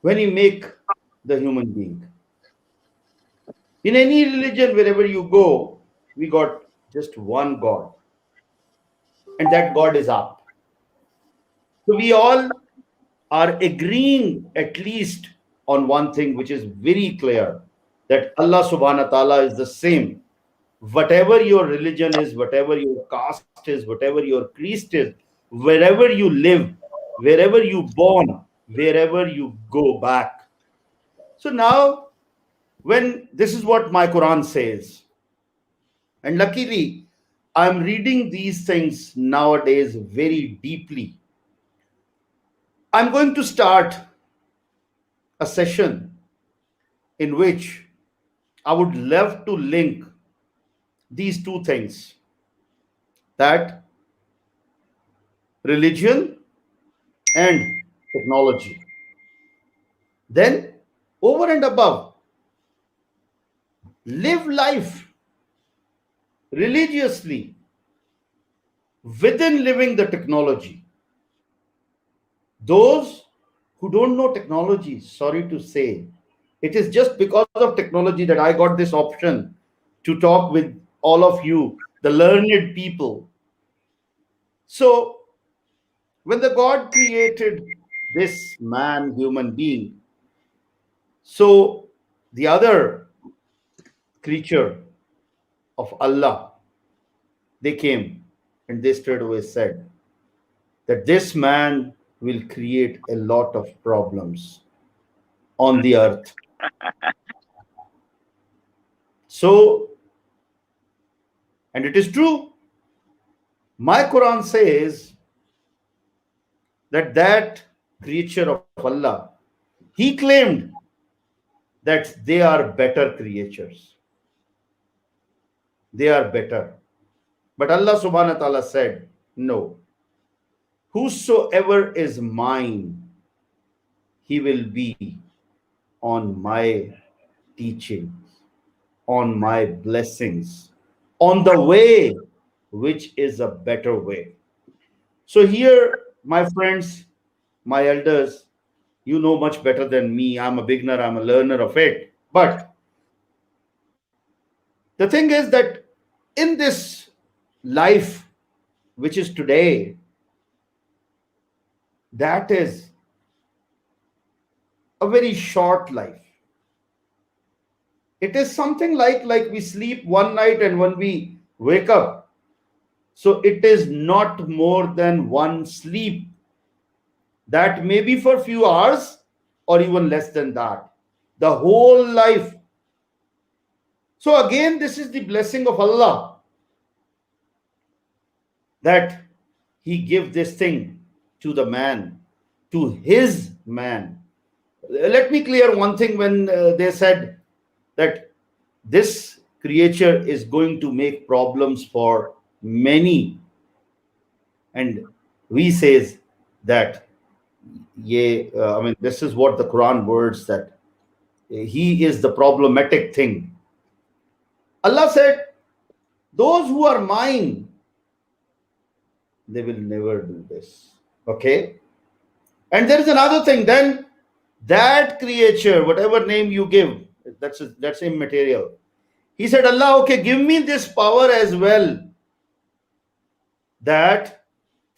when He make the human being. In any religion, wherever you go, we got just one God. and that God is up. So we all are agreeing at least on one thing which is very clear, that Allah subhanahu wa ta'ala is the same. Whatever your religion is, whatever your caste is, whatever your creed is, wherever you live, wherever you born, wherever you go back. So now, when this is what my Quran says, and luckily I'm reading these things nowadays very deeply. I'm going to start a session in which I would love to link these two things, that religion and technology. Then, over and above, live life religiously within living the technology. Those who don't know technology, sorry to say, it is just because of technology that I got this option to talk with all of you, the learned people. So, when the God created this man, human being, so the other creature of Allah, they came and they straight away said that this man will create a lot of problems on the earth. So, and it is true, my Quran says that that creature of Allah, he claimed that they are better creatures. They are better. But Allah subhanahu wa ta'ala said, no, whosoever is mine, he will be on my teachings, on my blessings, on the way which is a better way. So here, my friends, my elders, you know much better than me. I'm a beginner, I'm a learner of it. But the thing is that in this life, which is today, that is a very short life. It is something like we sleep one night and when we wake up. So it is not more than one sleep. That may be for few hours or even less than that. The whole life. So again, this is the blessing of Allah, that he give this thing to the man, to his man. Let me clear one thing. When they said that this creature is going to make problems for many, and we says that I mean, this is what the Quran words, that he is the problematic thing. Allah said, those who are mine, they will never do this. Okay? And there is another thing. Then that creature, whatever name you give, that's immaterial. He said, Allah, okay, give me this power as well, that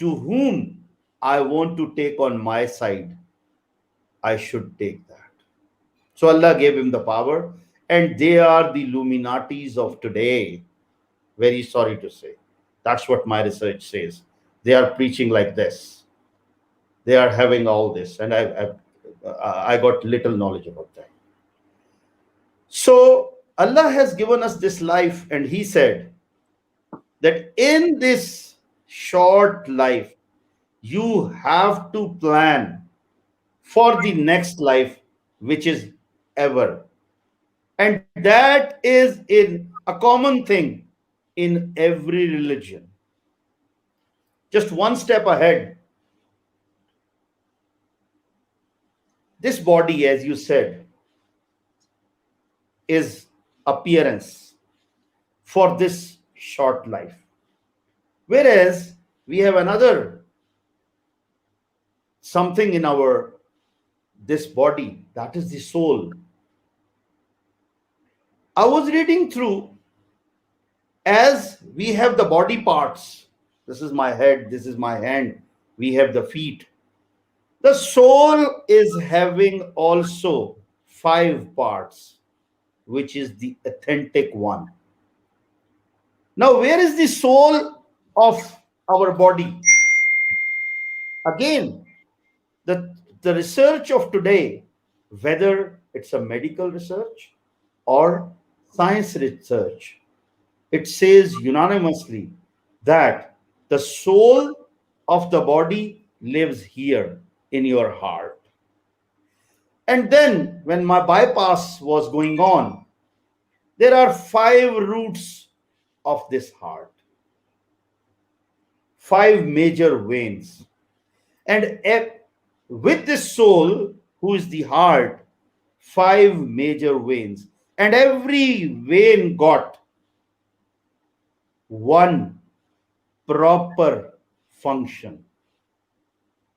to whom I want to take on my side, I should take that. So Allah gave him the power, and they are the Illuminatis of today. Very sorry to say. That's what my research says. They are preaching like this. They are having all this, and I got little knowledge about that. So Allah has given us this life, and he said that in this short life, you have to plan for the next life, which is ever. And that is in a common thing in every religion. Just one step ahead. This body, as you said, is appearance for this short life. Whereas we have another something in our this body, that is the soul. I was reading through, as we have the body parts, This is my head, this is my hand, we have the feet. The soul is having also 5 parts, which is the authentic one. Now, where is the soul of our body? Again, the research of today, whether it's a medical research or science research, it says unanimously that the soul of the body lives here in your heart. And then, when my bypass was going on, there are 5 roots of this heart, 5 major veins. And with this soul, who is the heart, 5 major veins. And every vein got one proper function.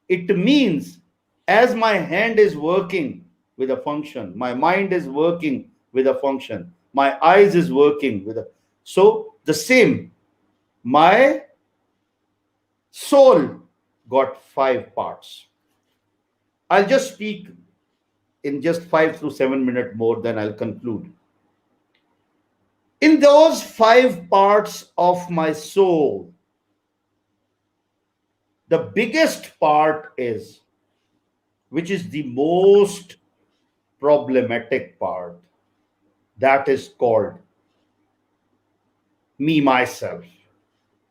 It means as my hand is working with a function, my mind is working with a function, my eyes is working with a, so the same, my soul got 5 parts. I'll just speak in just 5 to 7 minutes more, then I'll conclude. In those 5 parts of my soul, the biggest part is, which is the most problematic part, that is called me, myself,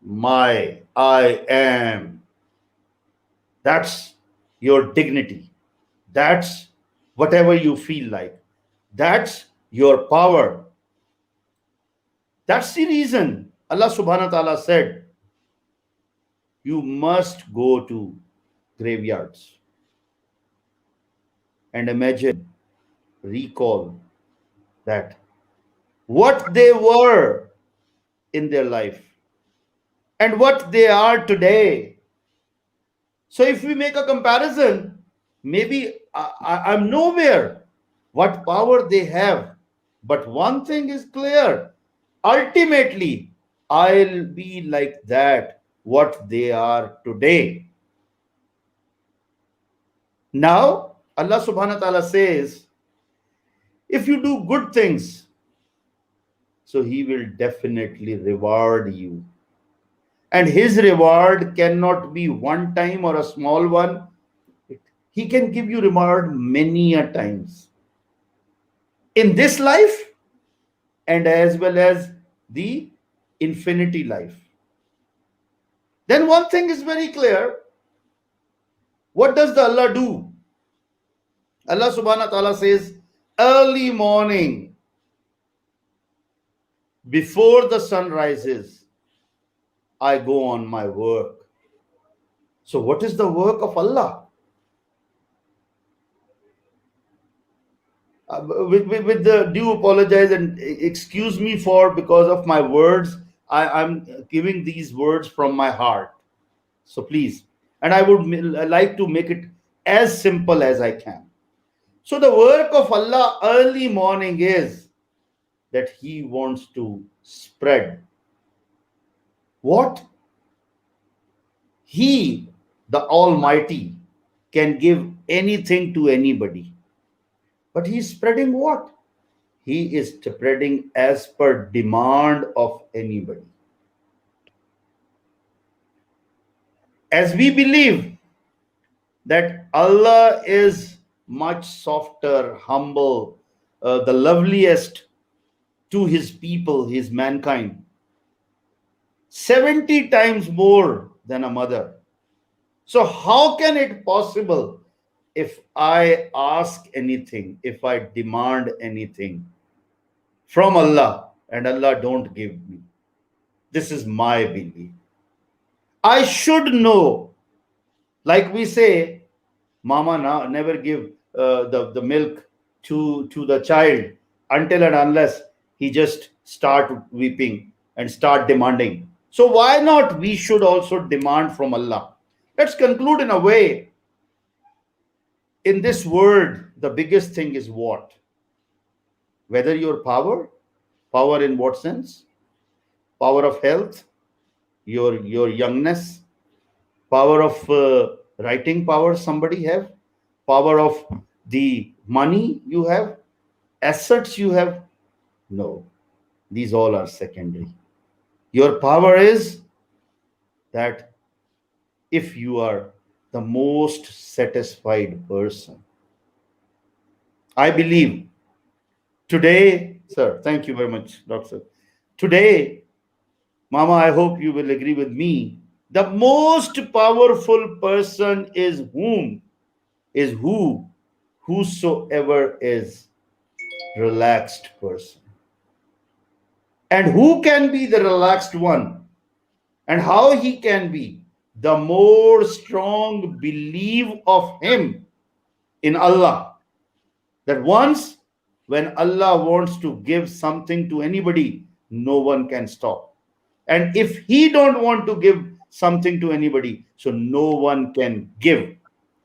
my, I am. That's your dignity. That's whatever you feel like. That's your power. That's the reason Allah subhanahu wa ta'ala said, you must go to graveyards and imagine, recall that what they were in their life and what they are today. So if we make a comparison, maybe I'm nowhere what power they have. But one thing is clear, ultimately, I'll be like that, what they are today. Now, Allah subhanahu wa ta'ala says, if you do good things, so He will definitely reward you. And His reward cannot be one time or a small one. He can give you reward many a times. In this life and as well as the infinity life. Then one thing is very clear. What does the Allah do? Allah subhanahu wa ta'ala says, early morning, before the sun rises, I go on my work. So what is the work of Allah? With the due apologize and excuse me for, because of my words, I'm giving these words from my heart. So please, and I would like to make it as simple as I can. So the work of Allah early morning is that He wants to spread what? He, the Almighty, can give anything to anybody. But He is spreading what? He is spreading as per demand of anybody. As we believe that Allah is much softer, humble, the loveliest to His people, His mankind, 70 times more than a mother. So how can it possible if I ask anything, if I demand anything from Allah and Allah don't give me? This is my belief. I should know, like we say, Mama never give the milk to the child until and unless he just start weeping and start demanding. So why not we should also demand from Allah? Let's conclude in a way. In this world, the biggest thing is what? Whether your power in what sense? Power of health, your youngness, power of writing power somebody have, power of the money you have, assets you have. No, these all are secondary. Your power is that if you are the most satisfied person. I believe today, sir, thank you very much, Doctor. Today, Mama, I hope you will agree with me. The most powerful person is whosoever is relaxed person. And who can be the relaxed one? And how he can be? The more strong belief of him in Allah. That once when Allah wants to give something to anybody, no one can stop. And if he don't want to give something to anybody, so no one can give.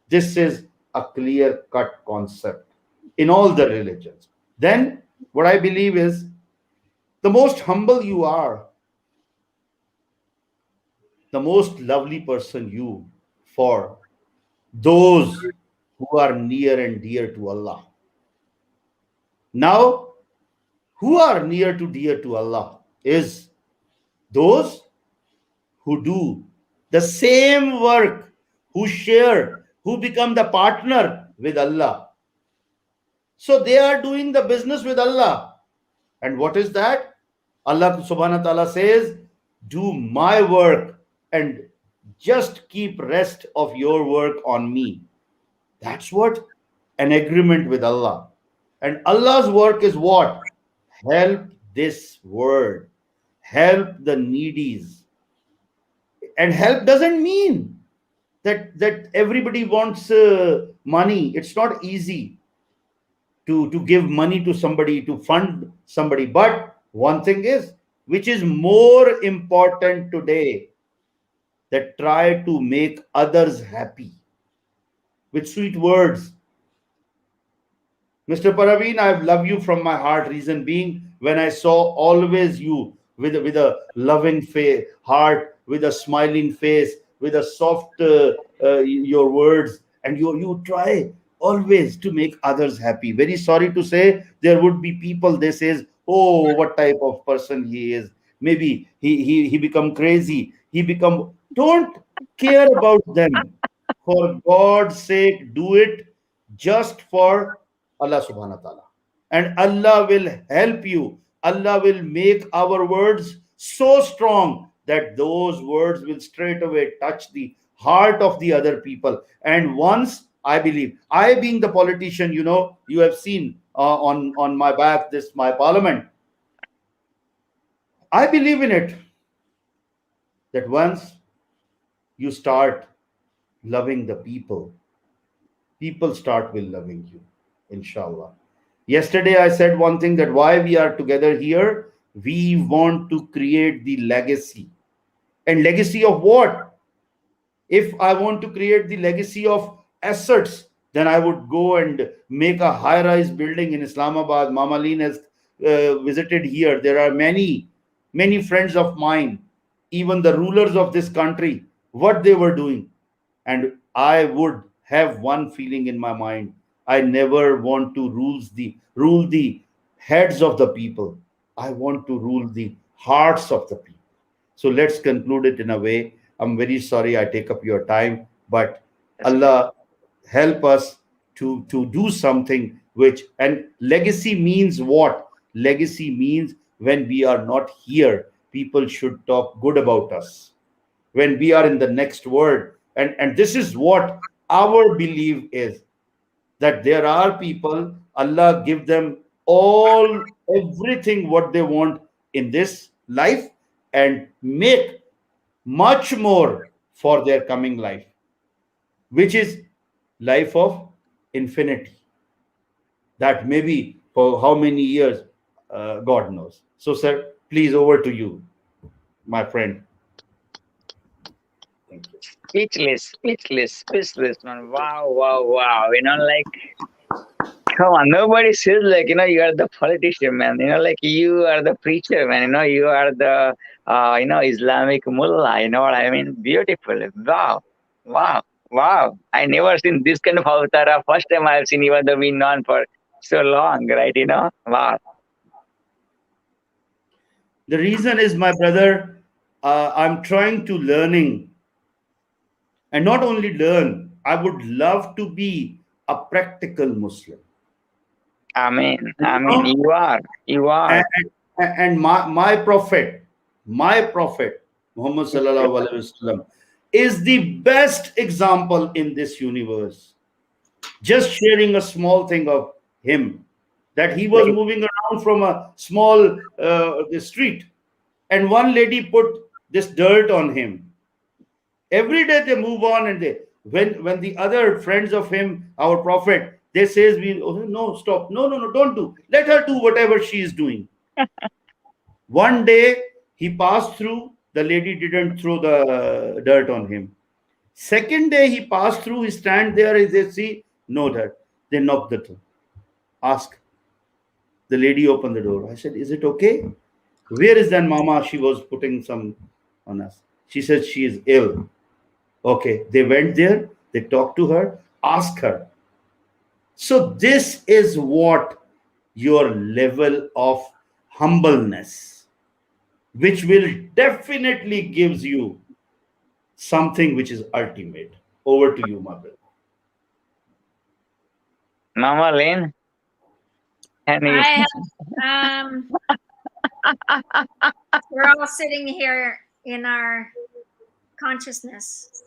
This is a clear-cut concept in all the religions. Then what I believe is the most humble you are, the most lovely person you for those who are near and dear to Allah. Now, who are near to dear to Allah is those who do the same work, who share, who become the partner with Allah. So they are doing the business with Allah. And what is that? Allah subhanahu wa ta'ala says, do my work and just keep rest of your work on me. That's what? An agreement with Allah. And Allah's work is what? Help this world. Help the needies. And help doesn't mean that everybody wants money. It's not easy to give money to somebody, to fund somebody. But one thing is, which is more important today, that try to make others happy with sweet words. Mr. Paraveen, I love you from my heart. Reason being, when I saw always you with a loving face, heart, with a smiling face, with a soft your words, and you try always to make others happy. Very sorry to say, there would be people, they says, oh, what type of person he is. Maybe he become crazy. He become. Don't care about them. For God's sake, do it just for Allah subhanahu wa ta'ala. And Allah will help you. Allah will make our words so strong that those words will straight away touch the heart of the other people. And once, I believe, I being the politician, you have seen on my back this my parliament. I believe in it that once you start loving the people, people start with loving you, inshallah. Yesterday I said one thing, that why we are together here, we want to create the legacy. And legacy of what? If I want to create the legacy of assets, then I would go and make a high-rise building in Islamabad. Mama Leen has visited here. There are many friends of mine, even the rulers of this country, what they were doing. And I would have one feeling in my mind. I never want to rule the heads of the people. I want to rule the hearts of the people. So let's conclude it in a way. I'm very sorry I take up your time, but Allah help us to do something which, and legacy means what? Legacy means when we are not here, people should talk good about us. When we are in the next world, and this is what our belief is, that there are people, Allah give them everything what they want in this life, and make much more for their coming life, which is life of infinity. That may be for how many years, God knows. So, sir, please, over to you, my friend. Thank you. Speechless, man. Wow. Come on, nobody says like, you are the politician, man. Like you are the preacher, man. You are the, Islamic mullah. You know what I mean? Beautiful. Wow. Wow. Wow. I never seen this kind of avatar. First time I've seen, even though we've known for so long, right? Wow. The reason is, my brother, I'm trying to learning, and not only learn, I would love to be a practical Muslim. Amen. And, Amen. You are. You are. and my prophet, Muhammad sallallahu alaihi wasallam, is the best example in this universe. Just sharing a small thing of him, that he was moving around from a small the street, and one lady put this dirt on him. Every day they move on, and they, when the other friends of him, our prophet, they says, we, oh, no, stop, no, don't do, let her do whatever she is doing. One day he passed through, the lady didn't throw the dirt on him. Second day he passed through, he stand there, they see no dirt. They knock the door, ask. The lady opened the door. I said, is it okay? Where is that mama? She was putting some on us. She said she is ill. Okay, they went there, they talked to her, asked her. So this is what your level of humbleness, which will definitely gives you something which is ultimate. Over to you, my brother. Mama Lynn. I have, we're all sitting here in our consciousness,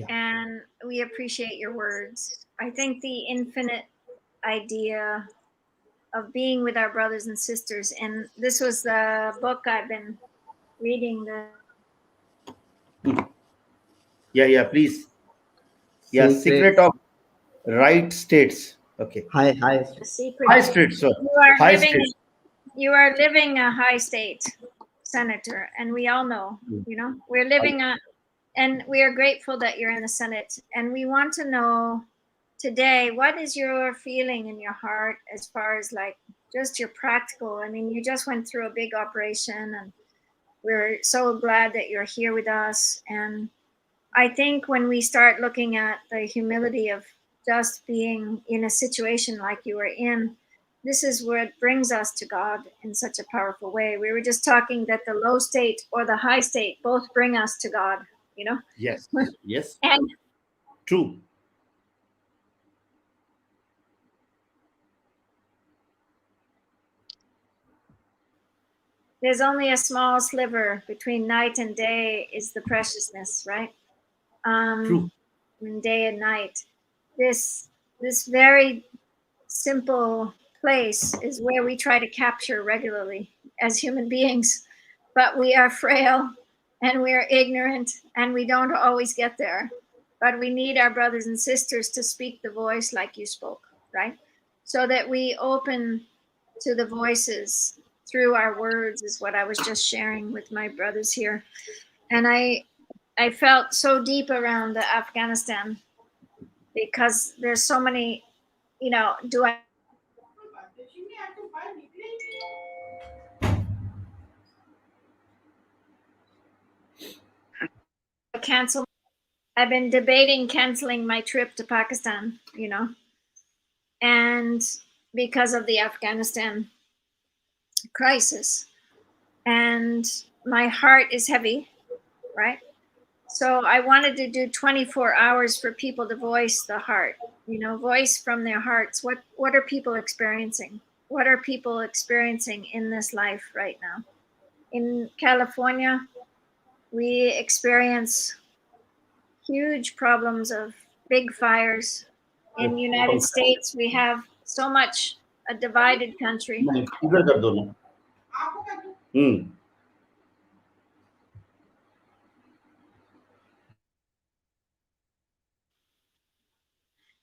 and we appreciate your words. I think the infinite idea of being with our brothers and sisters, and this was the book I've been reading. Yeah, please. Yeah, Secret of Right States. Okay. Hi. The secret. High States, sir. You are living a high state, Senator, and we all know. We're living and we are grateful that you're in the Senate. And we want to know today, what is your feeling in your heart as far as like just your practical? I mean, you just went through a big operation, and we're so glad that you're here with us. And I think when we start looking at the humility of just being in a situation like you were in, this is what brings us to God in such a powerful way. We were just talking that the low state or the high state both bring us to God, Yes. And True. there's only a small sliver between night and day is the preciousness, right? True. And day and night. This very simple place is where we try to capture regularly as human beings, but we are frail and we are ignorant and we don't always get there. But we need our brothers and sisters to speak the voice like you spoke, right? So that we open to the voices through our words is what I was just sharing with my brothers here. And I felt so deep around the Afghanistan because there's so many, do I cancel? I've been debating canceling my trip to Pakistan, and because of the Afghanistan crisis. And my heart is heavy, right? So I wanted to do 24 hours for people to voice the heart, voice from their hearts. What are people experiencing? What are people experiencing in this life right now? In California, we experience huge problems of big fires. In the United States, we have so much a divided country.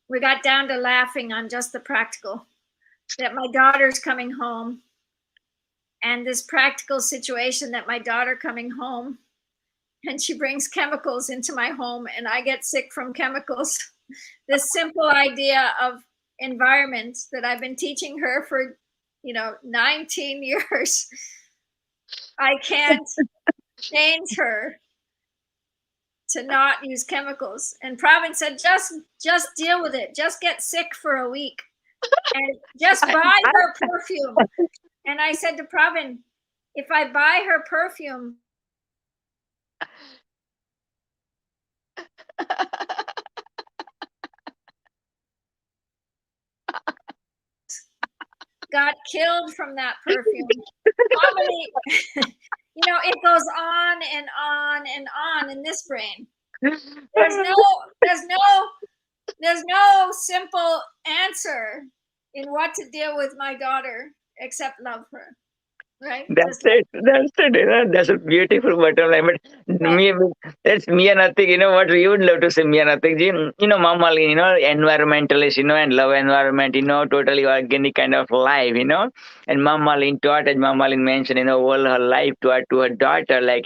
We got down to laughing on just the practical, that my daughter's coming home, and this practical situation that my daughter coming home, and she brings chemicals into my home and I get sick from chemicals. This simple idea of environment that I've been teaching her for 19 years. I can't change her to not use chemicals. And Pravin said, just deal with it. Just get sick for a week and just buy her perfume. And I said to Pravin, if I buy her perfume, got killed from that perfume. Probably, it goes on and on and on in this brain. There's no simple answer in what to deal with my daughter except love her. Right? That's it. That's it. That's a beautiful bottom line. But me, that's me and nothing. What we would love to say, me and nothing. Mama, environmentalist, and love environment, totally organic kind of life, And Mama Lin taught, as Mama Lin mentioned, all her life to her daughter, like,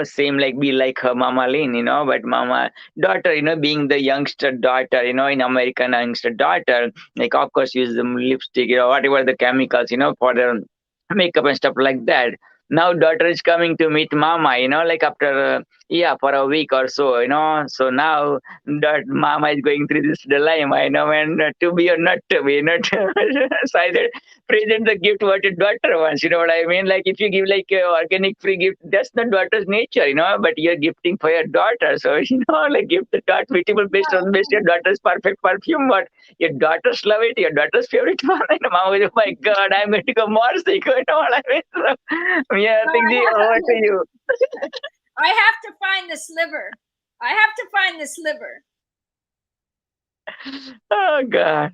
same like be like her Mama Lin, but Mama daughter, being the youngster daughter, in American youngster daughter, like of course use the lipstick, whatever the chemicals, for the makeup and stuff like that. Now daughter is coming to meet mama, like after for a week or so, So now that mama is going through this dilemma, and to be or not to be, So I said, present the gift what your daughter wants. You know what I mean? Like if you give like organic free gift, that's not daughter's nature, But you're gifting for your daughter, so like gift the daughter vegetable based on your daughter's perfect perfume. What your daughters love it, your daughter's favorite one. Mama goes, oh my God, I'm going to go more sick. You know what I mean? So, yeah, I think over to you. I have to find the sliver. Oh God.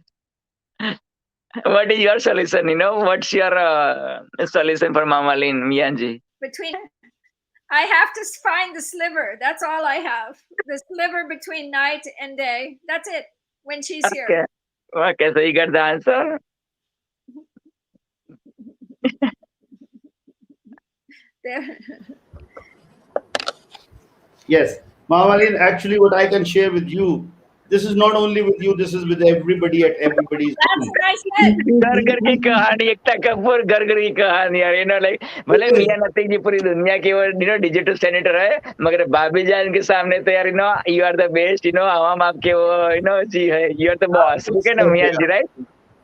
What is your solution? What's your solution for Mama Lin, Mianji? I have to find the sliver. That's all I have. The sliver between night and day. That's it. When she's here. Okay, so you got the answer? Yes, Mama Lin, actually what I can share with you, this is not only with you, this is with everybody at everybody's That's what I said. घर की कहानी एकता कपूर घर की कहानी यार like भले मियां नतीक जी पूरी दुनिया की वो डिजिटल सेनेटर है मगर भाभी जान के सामने तो यार you are the best हम आपके वो जी है you are the boss ठीक है ना मियां जी right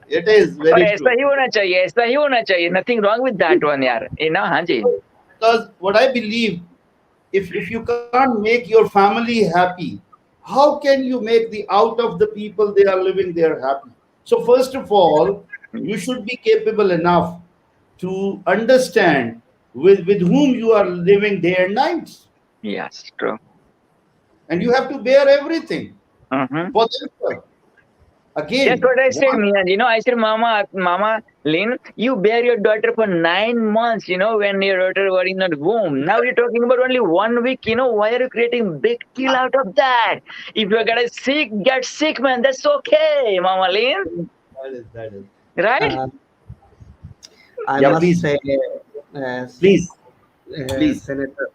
it is very और ऐसा ही होना चाहिए nothing wrong with that one यार हाँ जी because what I believe if you can't make your family happy, how can you make the out of the people they are living there happy? So first of all, you should be capable enough to understand with whom you are living day and nights. Yes, true. And you have to bear everything for themselves. Again, that's what I said, Mian. I said, Mama Lin, you bear your daughter for 9 months, when your daughter was in the womb. Now you're talking about only 1 week, why are you creating big deal out of that? If you're gonna get sick, man, that's okay, Mama Lin. That is. Right? I must please. say, please. Senator,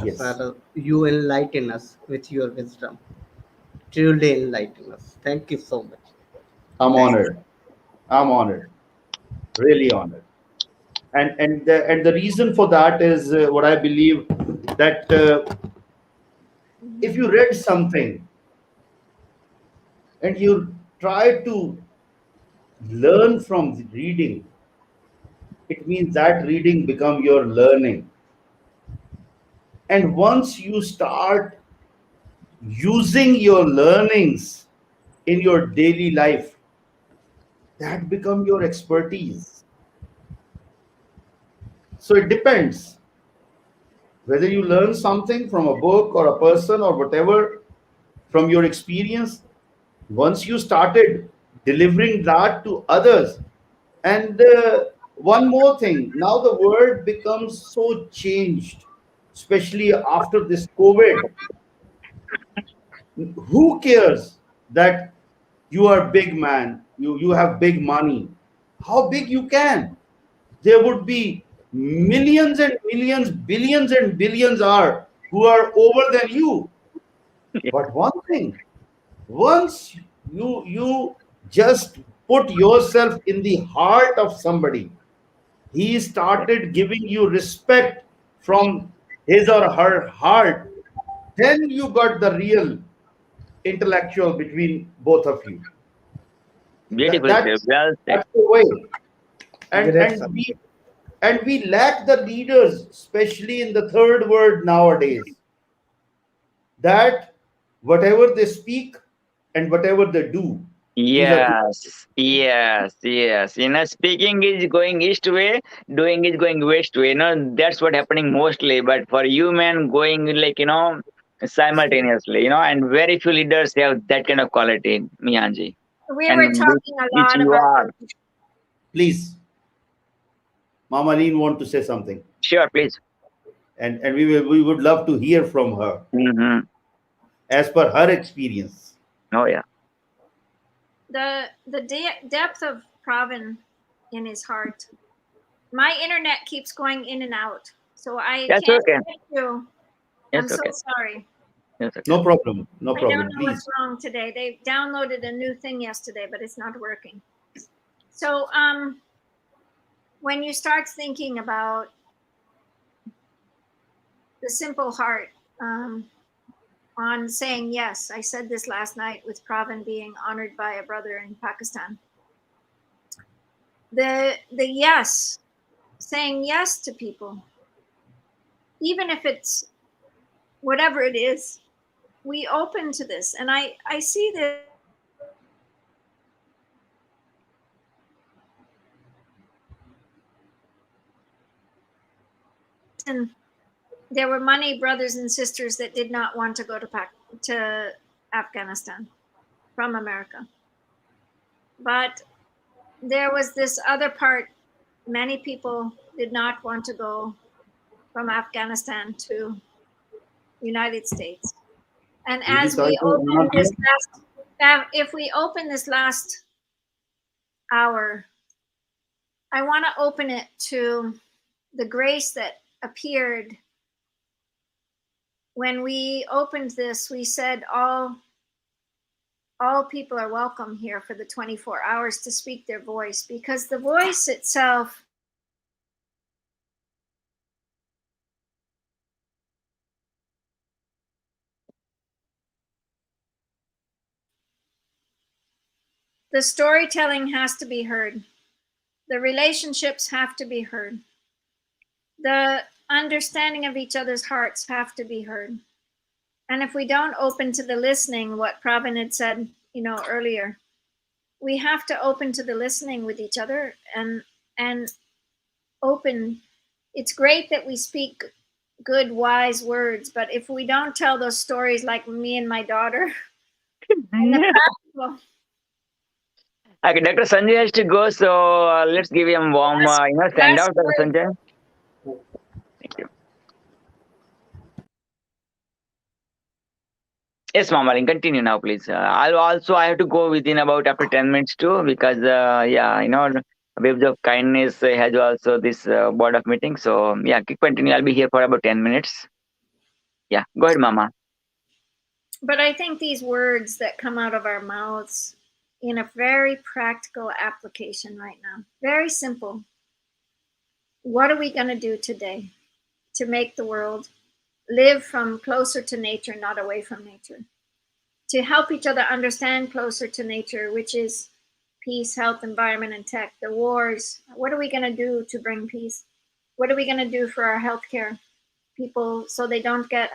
yes. You enlighten us with your wisdom. Truly enlighten us. Thank you so much. I'm honored. Really honored. And the reason for that is what I believe that if you read something and you try to learn from the reading, it means that reading become your learning. And once you start using your learnings in your daily life, that become your expertise. So it depends whether you learn something from a book or a person or whatever from your experience. Once you started delivering that to others, and one more thing, now the world becomes so changed, especially after this COVID. Who cares that you are big man, you have big money, how big you can? There would be millions and millions, billions and billions who are over than you. But one thing, once You just put yourself in the heart of somebody. He started giving you respect from his or her heart. Then you got the real intellectual between both of you. That, Beautiful, sir. that's Well said. that's the way. And Great, sir. we lack the leaders, especially in the third world nowadays, that whatever they speak and whatever they do, these are two. Yes, yes, yes. Speaking is going east way, doing is going west way. That's what happening mostly. But for you, man, going like, simultaneously, and very few leaders have that kind of quality, Miyanji. We were And talking a which lot you about are. Please, Mama Neen want to say something, Sure, please. and we would love to hear from her Mm-hmm. as per her experience. Oh, yeah. the depth of Pravin in his heart. My internet keeps going in and out, so I That's can't okay. hear you. I'm It's so okay. sorry. It's okay. No problem. No I don't problem. know what's Please. wrong today. They downloaded a new thing yesterday, but it's not working. So when you start thinking about the simple heart, on saying yes, I said this last night with Pravin being honored by a brother in Pakistan. The yes, saying yes to people, even if it's whatever it is, we open to this. And I see this. And there were many brothers and sisters that did not want to go to Afghanistan from America. But there was this other part. Many people did not want to go from Afghanistan to United States. And as we open this if we open this last hour, I want to open it to the grace that appeared when we opened this. We said all people are welcome here for the 24 hours to speak their voice, because the voice itself, the storytelling has to be heard. The relationships have to be heard. The understanding of each other's hearts have to be heard. And if we don't open to the listening, what Pravin had said, earlier, we have to open to the listening with each other and open. It's great that we speak good, wise words, but if we don't tell those stories like me and my daughter, and the practical, Okay, Dr. Sanjay has to go, so let's give him warm, stand last out, Dr. story. Sanjay. Thank you. Yes, Mama, continue now, please. I have to go within about after 10 minutes too, because Waves of Kindness has also this board of meeting. So yeah, keep continue. I'll be here for about 10 minutes. Yeah, go ahead, Mama. But I think these words that come out of our mouths in a very practical application right now, very simple. What are we going to do today to make the world live from closer to nature, not away from nature? To help each other understand closer to nature, which is peace, health, environment, and tech, the wars. What are we going to do to bring peace? What are we going to do for our healthcare people so they don't get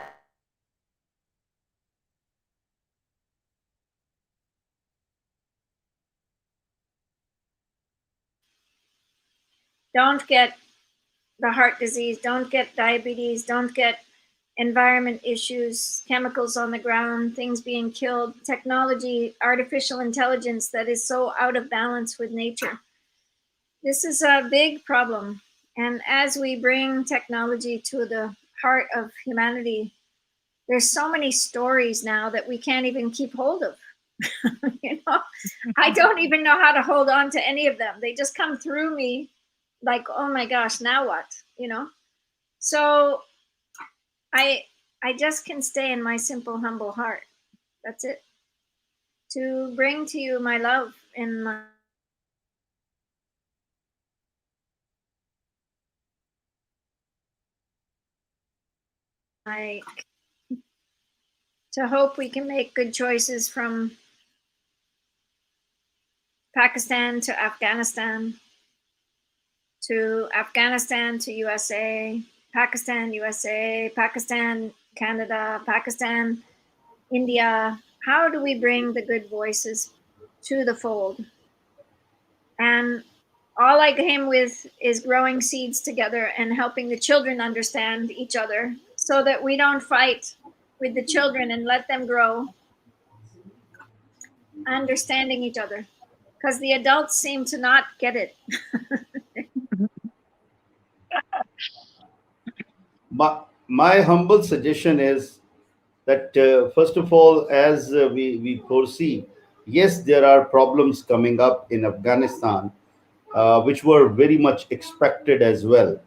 the heart disease, don't get diabetes, don't get environment issues, chemicals on the ground, things being killed, technology, artificial intelligence that is so out of balance with nature. This is a big problem. And as we bring technology to the heart of humanity, there's so many stories now that we can't even keep hold of. I don't even know how to hold on to any of them. They just come through me like, oh my gosh, now what? So I just can stay in my simple, humble heart. That's it. to bring to you my love and my to hope we can make good choices from Pakistan to Afghanistan to USA, Pakistan, USA, Pakistan, Canada, Pakistan, India. How do we bring the good voices to the fold? And all I came with is growing seeds together and helping the children understand each other so that we don't fight with the children and let them grow understanding each other. Because the adults seem to not get it. My humble suggestion is that first of all, as we foresee, yes, there are problems coming up in Afghanistan, which were very much expected as well,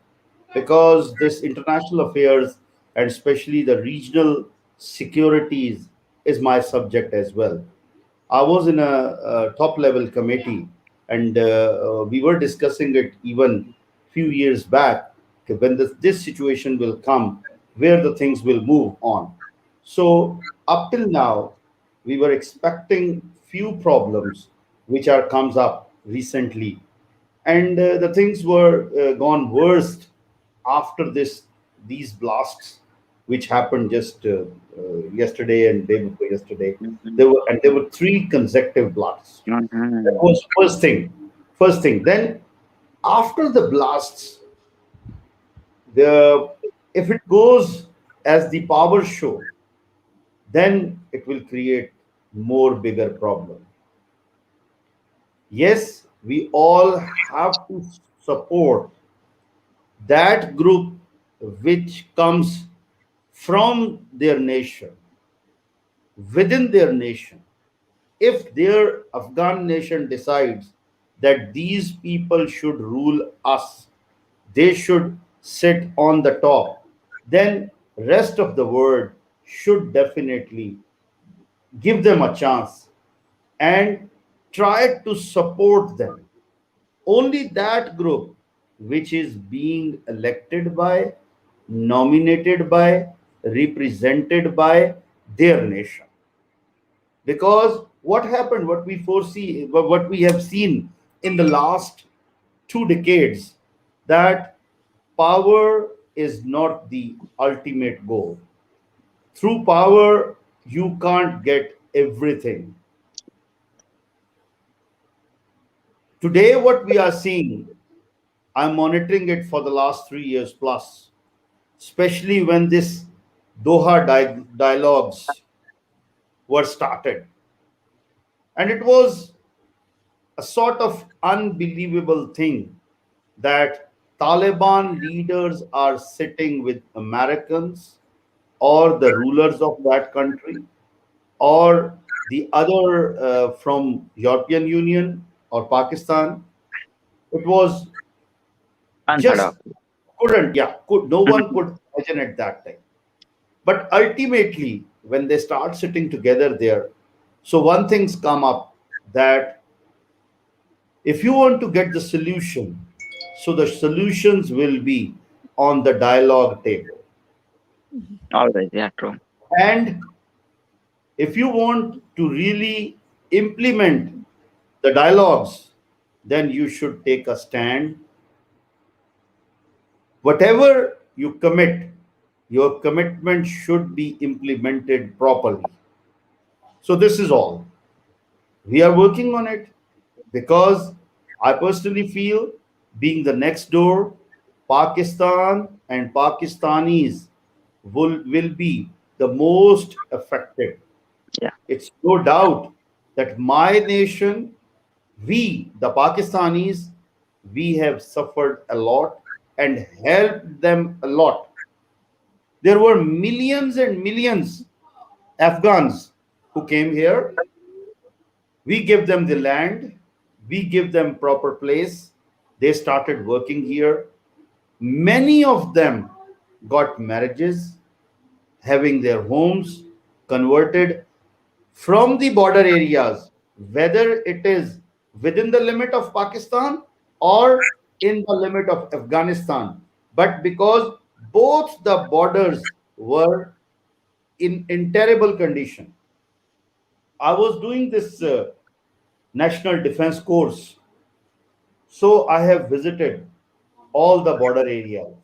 because this international affairs and especially the regional securities is my subject as well. I was in a top level committee, and we were discussing it even few years back, when this situation will come, where the things will move on. So up till now, we were expecting few problems which are comes up recently, and the things were gone worst after these blasts which happened just yesterday and day before yesterday. There were three consecutive blasts. That Mhm. was first thing. Then after the blasts, the if it goes as the power show, then it will create more bigger problem. Yes, we all have to support that group which comes from their nation, within their nation. If their Afghan nation decides that these people should rule us, they should sit on the top, then rest of the world should definitely give them a chance and try to support them. Only that group which is being elected by, nominated by, represented by their nation. Because what happened, what we foresee, what we have seen in the last 2 decades, that power is not the ultimate goal. Through power, you can't get everything. Today, what we are seeing, I'm monitoring it for the last 3 years plus, especially when this Doha dialogues were started. And it was a sort of unbelievable thing that Taliban leaders are sitting with Americans or the rulers of that country or the other from European Union or Pakistan. It was Unheard of. just no one could imagine at that time. But ultimately, when they start sitting together there, so one thing's come up, that if you want to get the solution, so the solutions will be on the dialogue table. Always, yeah, true. And if you want to really implement the dialogues, then you should take a stand. Whatever you commit, your commitment should be implemented properly. So, this is all. We are working on it, because I personally feel, being the next door, Pakistan and Pakistanis will be the most affected. Yeah. It's no doubt that my nation, we, the Pakistanis, we have suffered a lot and helped them a lot. There were millions and millions Afghans who came here. We give them the land, we give them proper place. They started working here. Many of them got marriages, having their homes converted from the border areas, whether it is within the limit of Pakistan or in the limit of Afghanistan. But because both the borders were in terrible condition, I was doing this national defense course. So I have visited all the border areas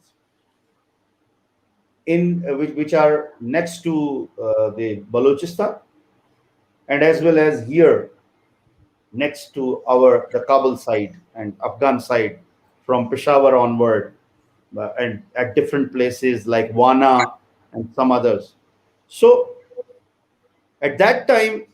in which are next to the Balochistan, and as well as here next to our the Kabul side and Afghan side, from Peshawar onward, and at different places like Wana and some others. So at that time,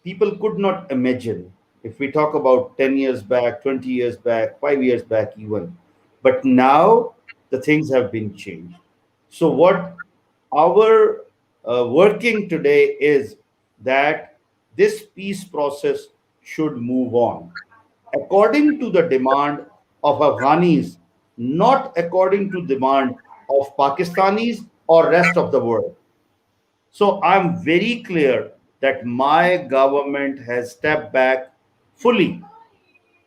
people could not imagine, if we talk about 10 years back, 20 years back, 5 years back even. But now the things have been changed. So what our working today is that this peace process should move on according to the demand of Afghanis, not according to demand of Pakistanis or rest of the world. So I'm very clear that my government has stepped back fully.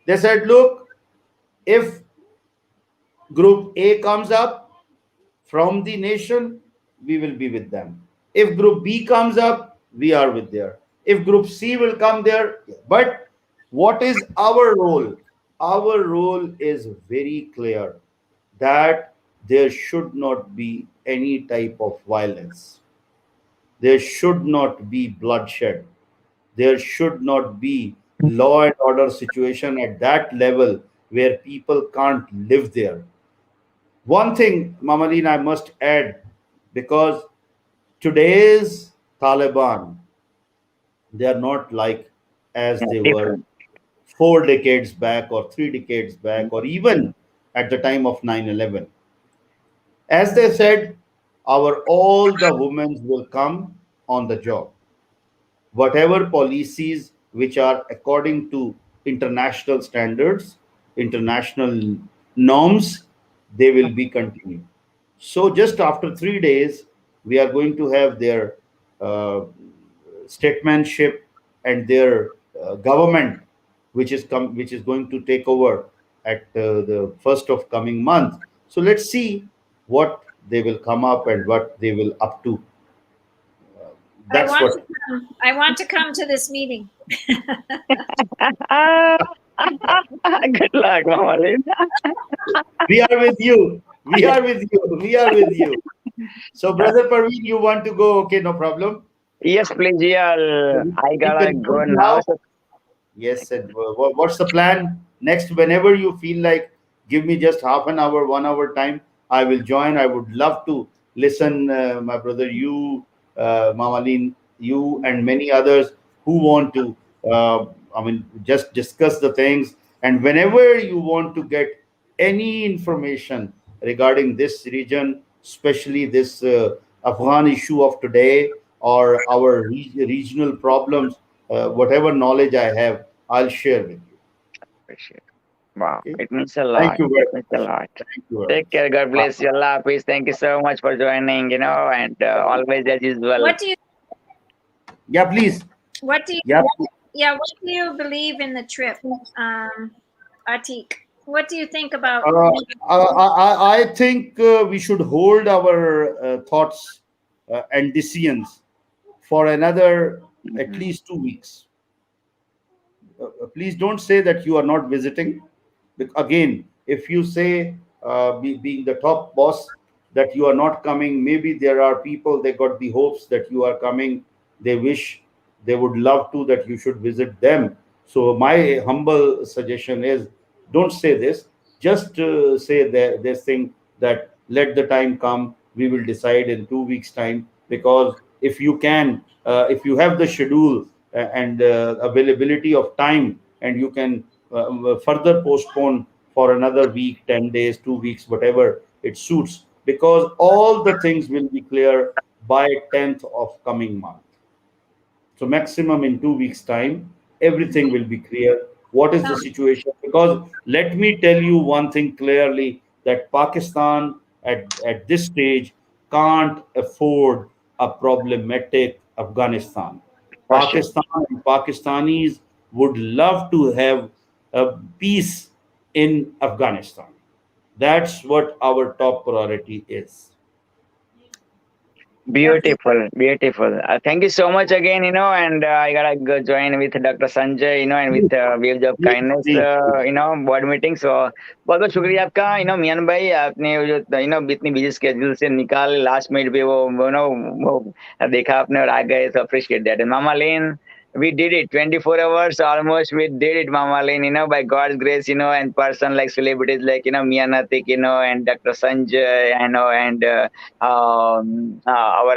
They said, look, if group A comes up from the nation, we will be with them. If group B comes up, we are with there. If group C will come there, but what is our role? Our role is very clear, that there should not be any type of violence. There should not be bloodshed. There should not be law and order situation at that level where people can't live there. One thing, Mamadeen, I must add, because today's Taliban, they are not like as Yeah, they were different. 4 decades back or 3 decades back, or even at the time of 9/11. As they said, our all the women will come on the job. Whatever policies which are according to international standards, international norms, they will be continued. So just after 3 days, we are going to have their uh, statesmanship and their government, which is going to take over at the first of coming month. So let's see what they will come up and what they will up to. I That's want what to come. I want to come to this meeting. Good luck, Mamalin. we are with you. We are with you. We are with you. So, brother Parveen, you want to go? Okay, no problem. Yes, please. Yeah, I We gotta can go go now. now. Yes, and what's the plan next? Whenever you feel like, give me just half an hour, 1 hour time. I will join. I would love to listen, my brother, you, Mamalin, you, and many others who want to. Just discuss the things. And whenever you want to get any information regarding this region, especially this Afghan issue of today, or our regional problems, whatever knowledge I have, I'll share with you. Appreciate. Wow, Okay. it means a Thank lot. you It very means a much. lot. Thank you very Take much. care. God bless you. Allah Hafiz. Thank you so much for joining. And always as usual. What do you? Yeah, please. What do you? Yeah. Yeah. What do you believe in the trip, Atik? What do you think about? I think we should hold our thoughts and decisions for another at Mhm. least 2 weeks. Please don't say that you are not visiting. Again, if you say, being the top boss, that you are not coming, maybe there are people, they got the hopes that you are coming. They wish, they would love to, that you should visit them. So my humble suggestion is, don't say this. Just say this thing, that let the time come, we will decide in 2 weeks time. Because if you can, if you have the schedule and availability of time, and you can further postpone for another week, 10 days, 2 weeks, whatever it suits, because all the things will be clear by 10th of coming month. So maximum in 2 weeks time, everything will be clear. What is the situation? Because let me tell you one thing clearly, that Pakistan at this stage can't afford a problematic Afghanistan. For sure. Pakistan and Pakistanis would love to have a peace in Afghanistan. That's what our top priority is. Beautiful, beautiful. Thank you so much again, and I gotta go join with Dr. Sanjay, and with Waves of Please, Kindness, please, please. board meeting. So बहुत बहुत शुक्रिया आपका, मियान भाई, आपने वो जो इतनी busy schedule से निकाल लास्ट मिनट पे वो देखा आपने और आ गए, so appreciate that. And Mama Lane, we did it 24 hours almost. We did it, Mama Lane, by God's grace, and person like celebrities like Mian Atik, and Dr. Sanjay, and our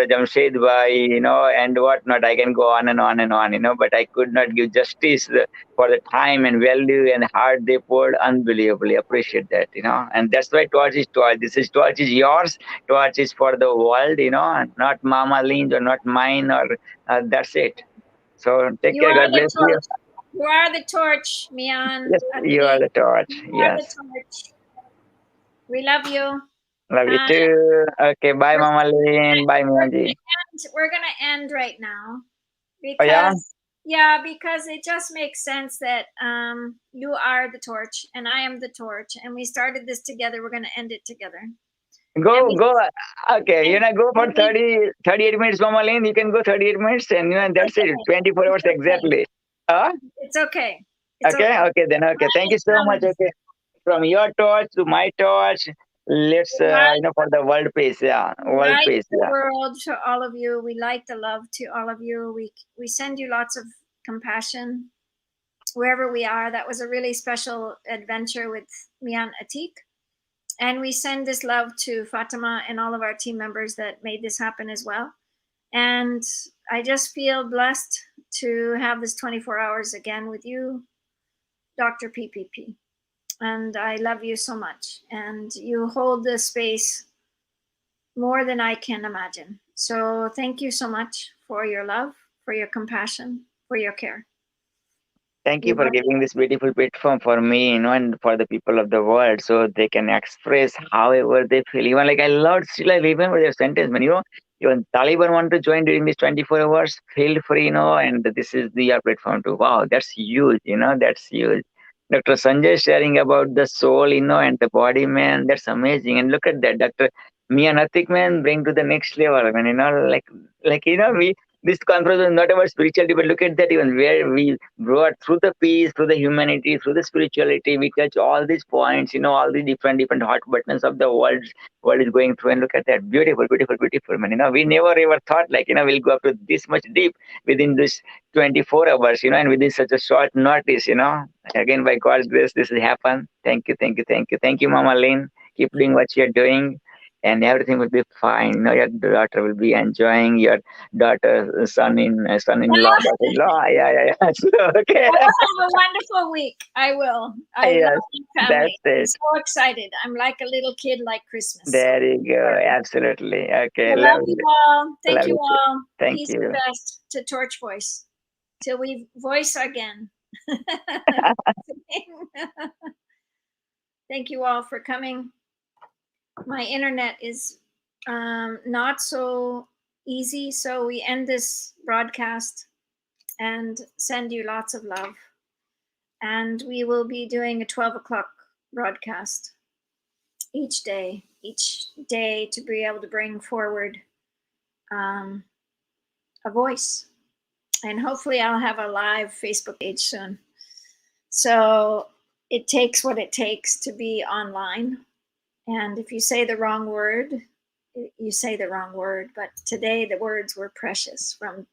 Jamshed Bhai, and whatnot. I can go on and on and on, but I could not give justice for the time and value and heart they poured. Unbelievably appreciate that, and that's why torch is torch. Torch is yours. Torch is for the world, and not Mama Lean's or not mine, or that's it. So take You care. are God the bless you. torch. You are the torch, Mian. Yes, you are the torch. You are the Yes. torch. We love you. Love you Uh, too. Okay, bye, we're Mama Lean. Bye, we're Mianji. we're gonna end right now Oh, yeah? because it just makes sense that you are the torch and I am the torch, and we started this together. We're gonna end it together. And Go, we, go. Okay, go for and we 38 minutes, Mama Lane. You can go 38 minutes, and that's it. 24 hours it's okay. exactly. Huh? It's okay. It's Okay, okay. okay, then okay. Thank you so much. Okay. From your torch to my torch, let's, for the world peace. Yeah, world Light peace. the Yeah. world to all of you. We light the love to all of you. We send you lots of compassion wherever we are. That was a really special adventure with Mian Atik. And we send this love to Fatima and all of our team members that made this happen as well. And I just feel blessed to have this 24 hours again with you, Dr. PPP. And I love you so much. And you hold the space more than I can imagine. So thank you so much for your love, for your compassion, for your care. Thank We you for love you. giving this beautiful platform for me, and for the people of the world, so they can express however they feel. Even like I loved, still I remember your sentence, man. Even Taliban want to join during these 24 hours, feel free, and this is the platform too. Wow, that's huge, that's huge. Dr. Sanjay sharing about the soul, and the body, man, that's amazing. And look at that, Dr. Mia Natik, man, bring to the next level. I mean, we this conference was not about spirituality, but look at that, even where we brought through the peace, through the humanity, through the spirituality, we touch all these points, all the different hot buttons of the world is going through. And look at that, beautiful, beautiful, beautiful, man. We never ever thought like, we'll go up to this much deep within this 24 hours, and within such a short notice, Again, by God's grace, this has happened. Thank you, thank you, thank you. Thank you, Mama Lynn. Keep doing what you're doing, and everything will be fine. Your daughter will be enjoying, your daughter, son-in-law, daughter-in-law. Yeah. So, okay. I will have a wonderful week. I will. I Yes, love my family. that's I'm it. so excited. I'm like a little kid like Christmas. There you go. Absolutely. Okay. I love you all. Thank Love you you too. all. Thank Peace you. and best to Torch Voice. Till we voice again. Thank you all for coming. My internet is not so easy, so we end this broadcast and send you lots of love. And we will be doing a 12 o'clock broadcast each day to be able to bring forward a voice. And hopefully I'll have a live Facebook page soon. So it takes what it takes to be online. And if you say the wrong word, you say the wrong word. But today the words were precious, from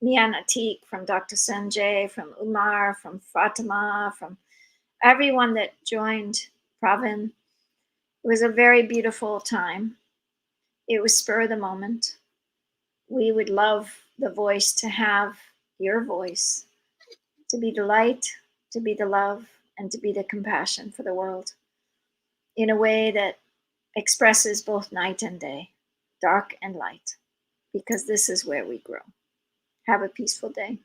Mian Atik, from Dr. Sanjay, from Umar, from Fatima, from everyone that joined Pravin. It was a very beautiful time. It was spur of the moment. We would love the voice to have your voice, to be the light, to be the love, and to be the compassion for the world in a way that expresses both night and day, dark and light, because this is where we grow. Have a peaceful day.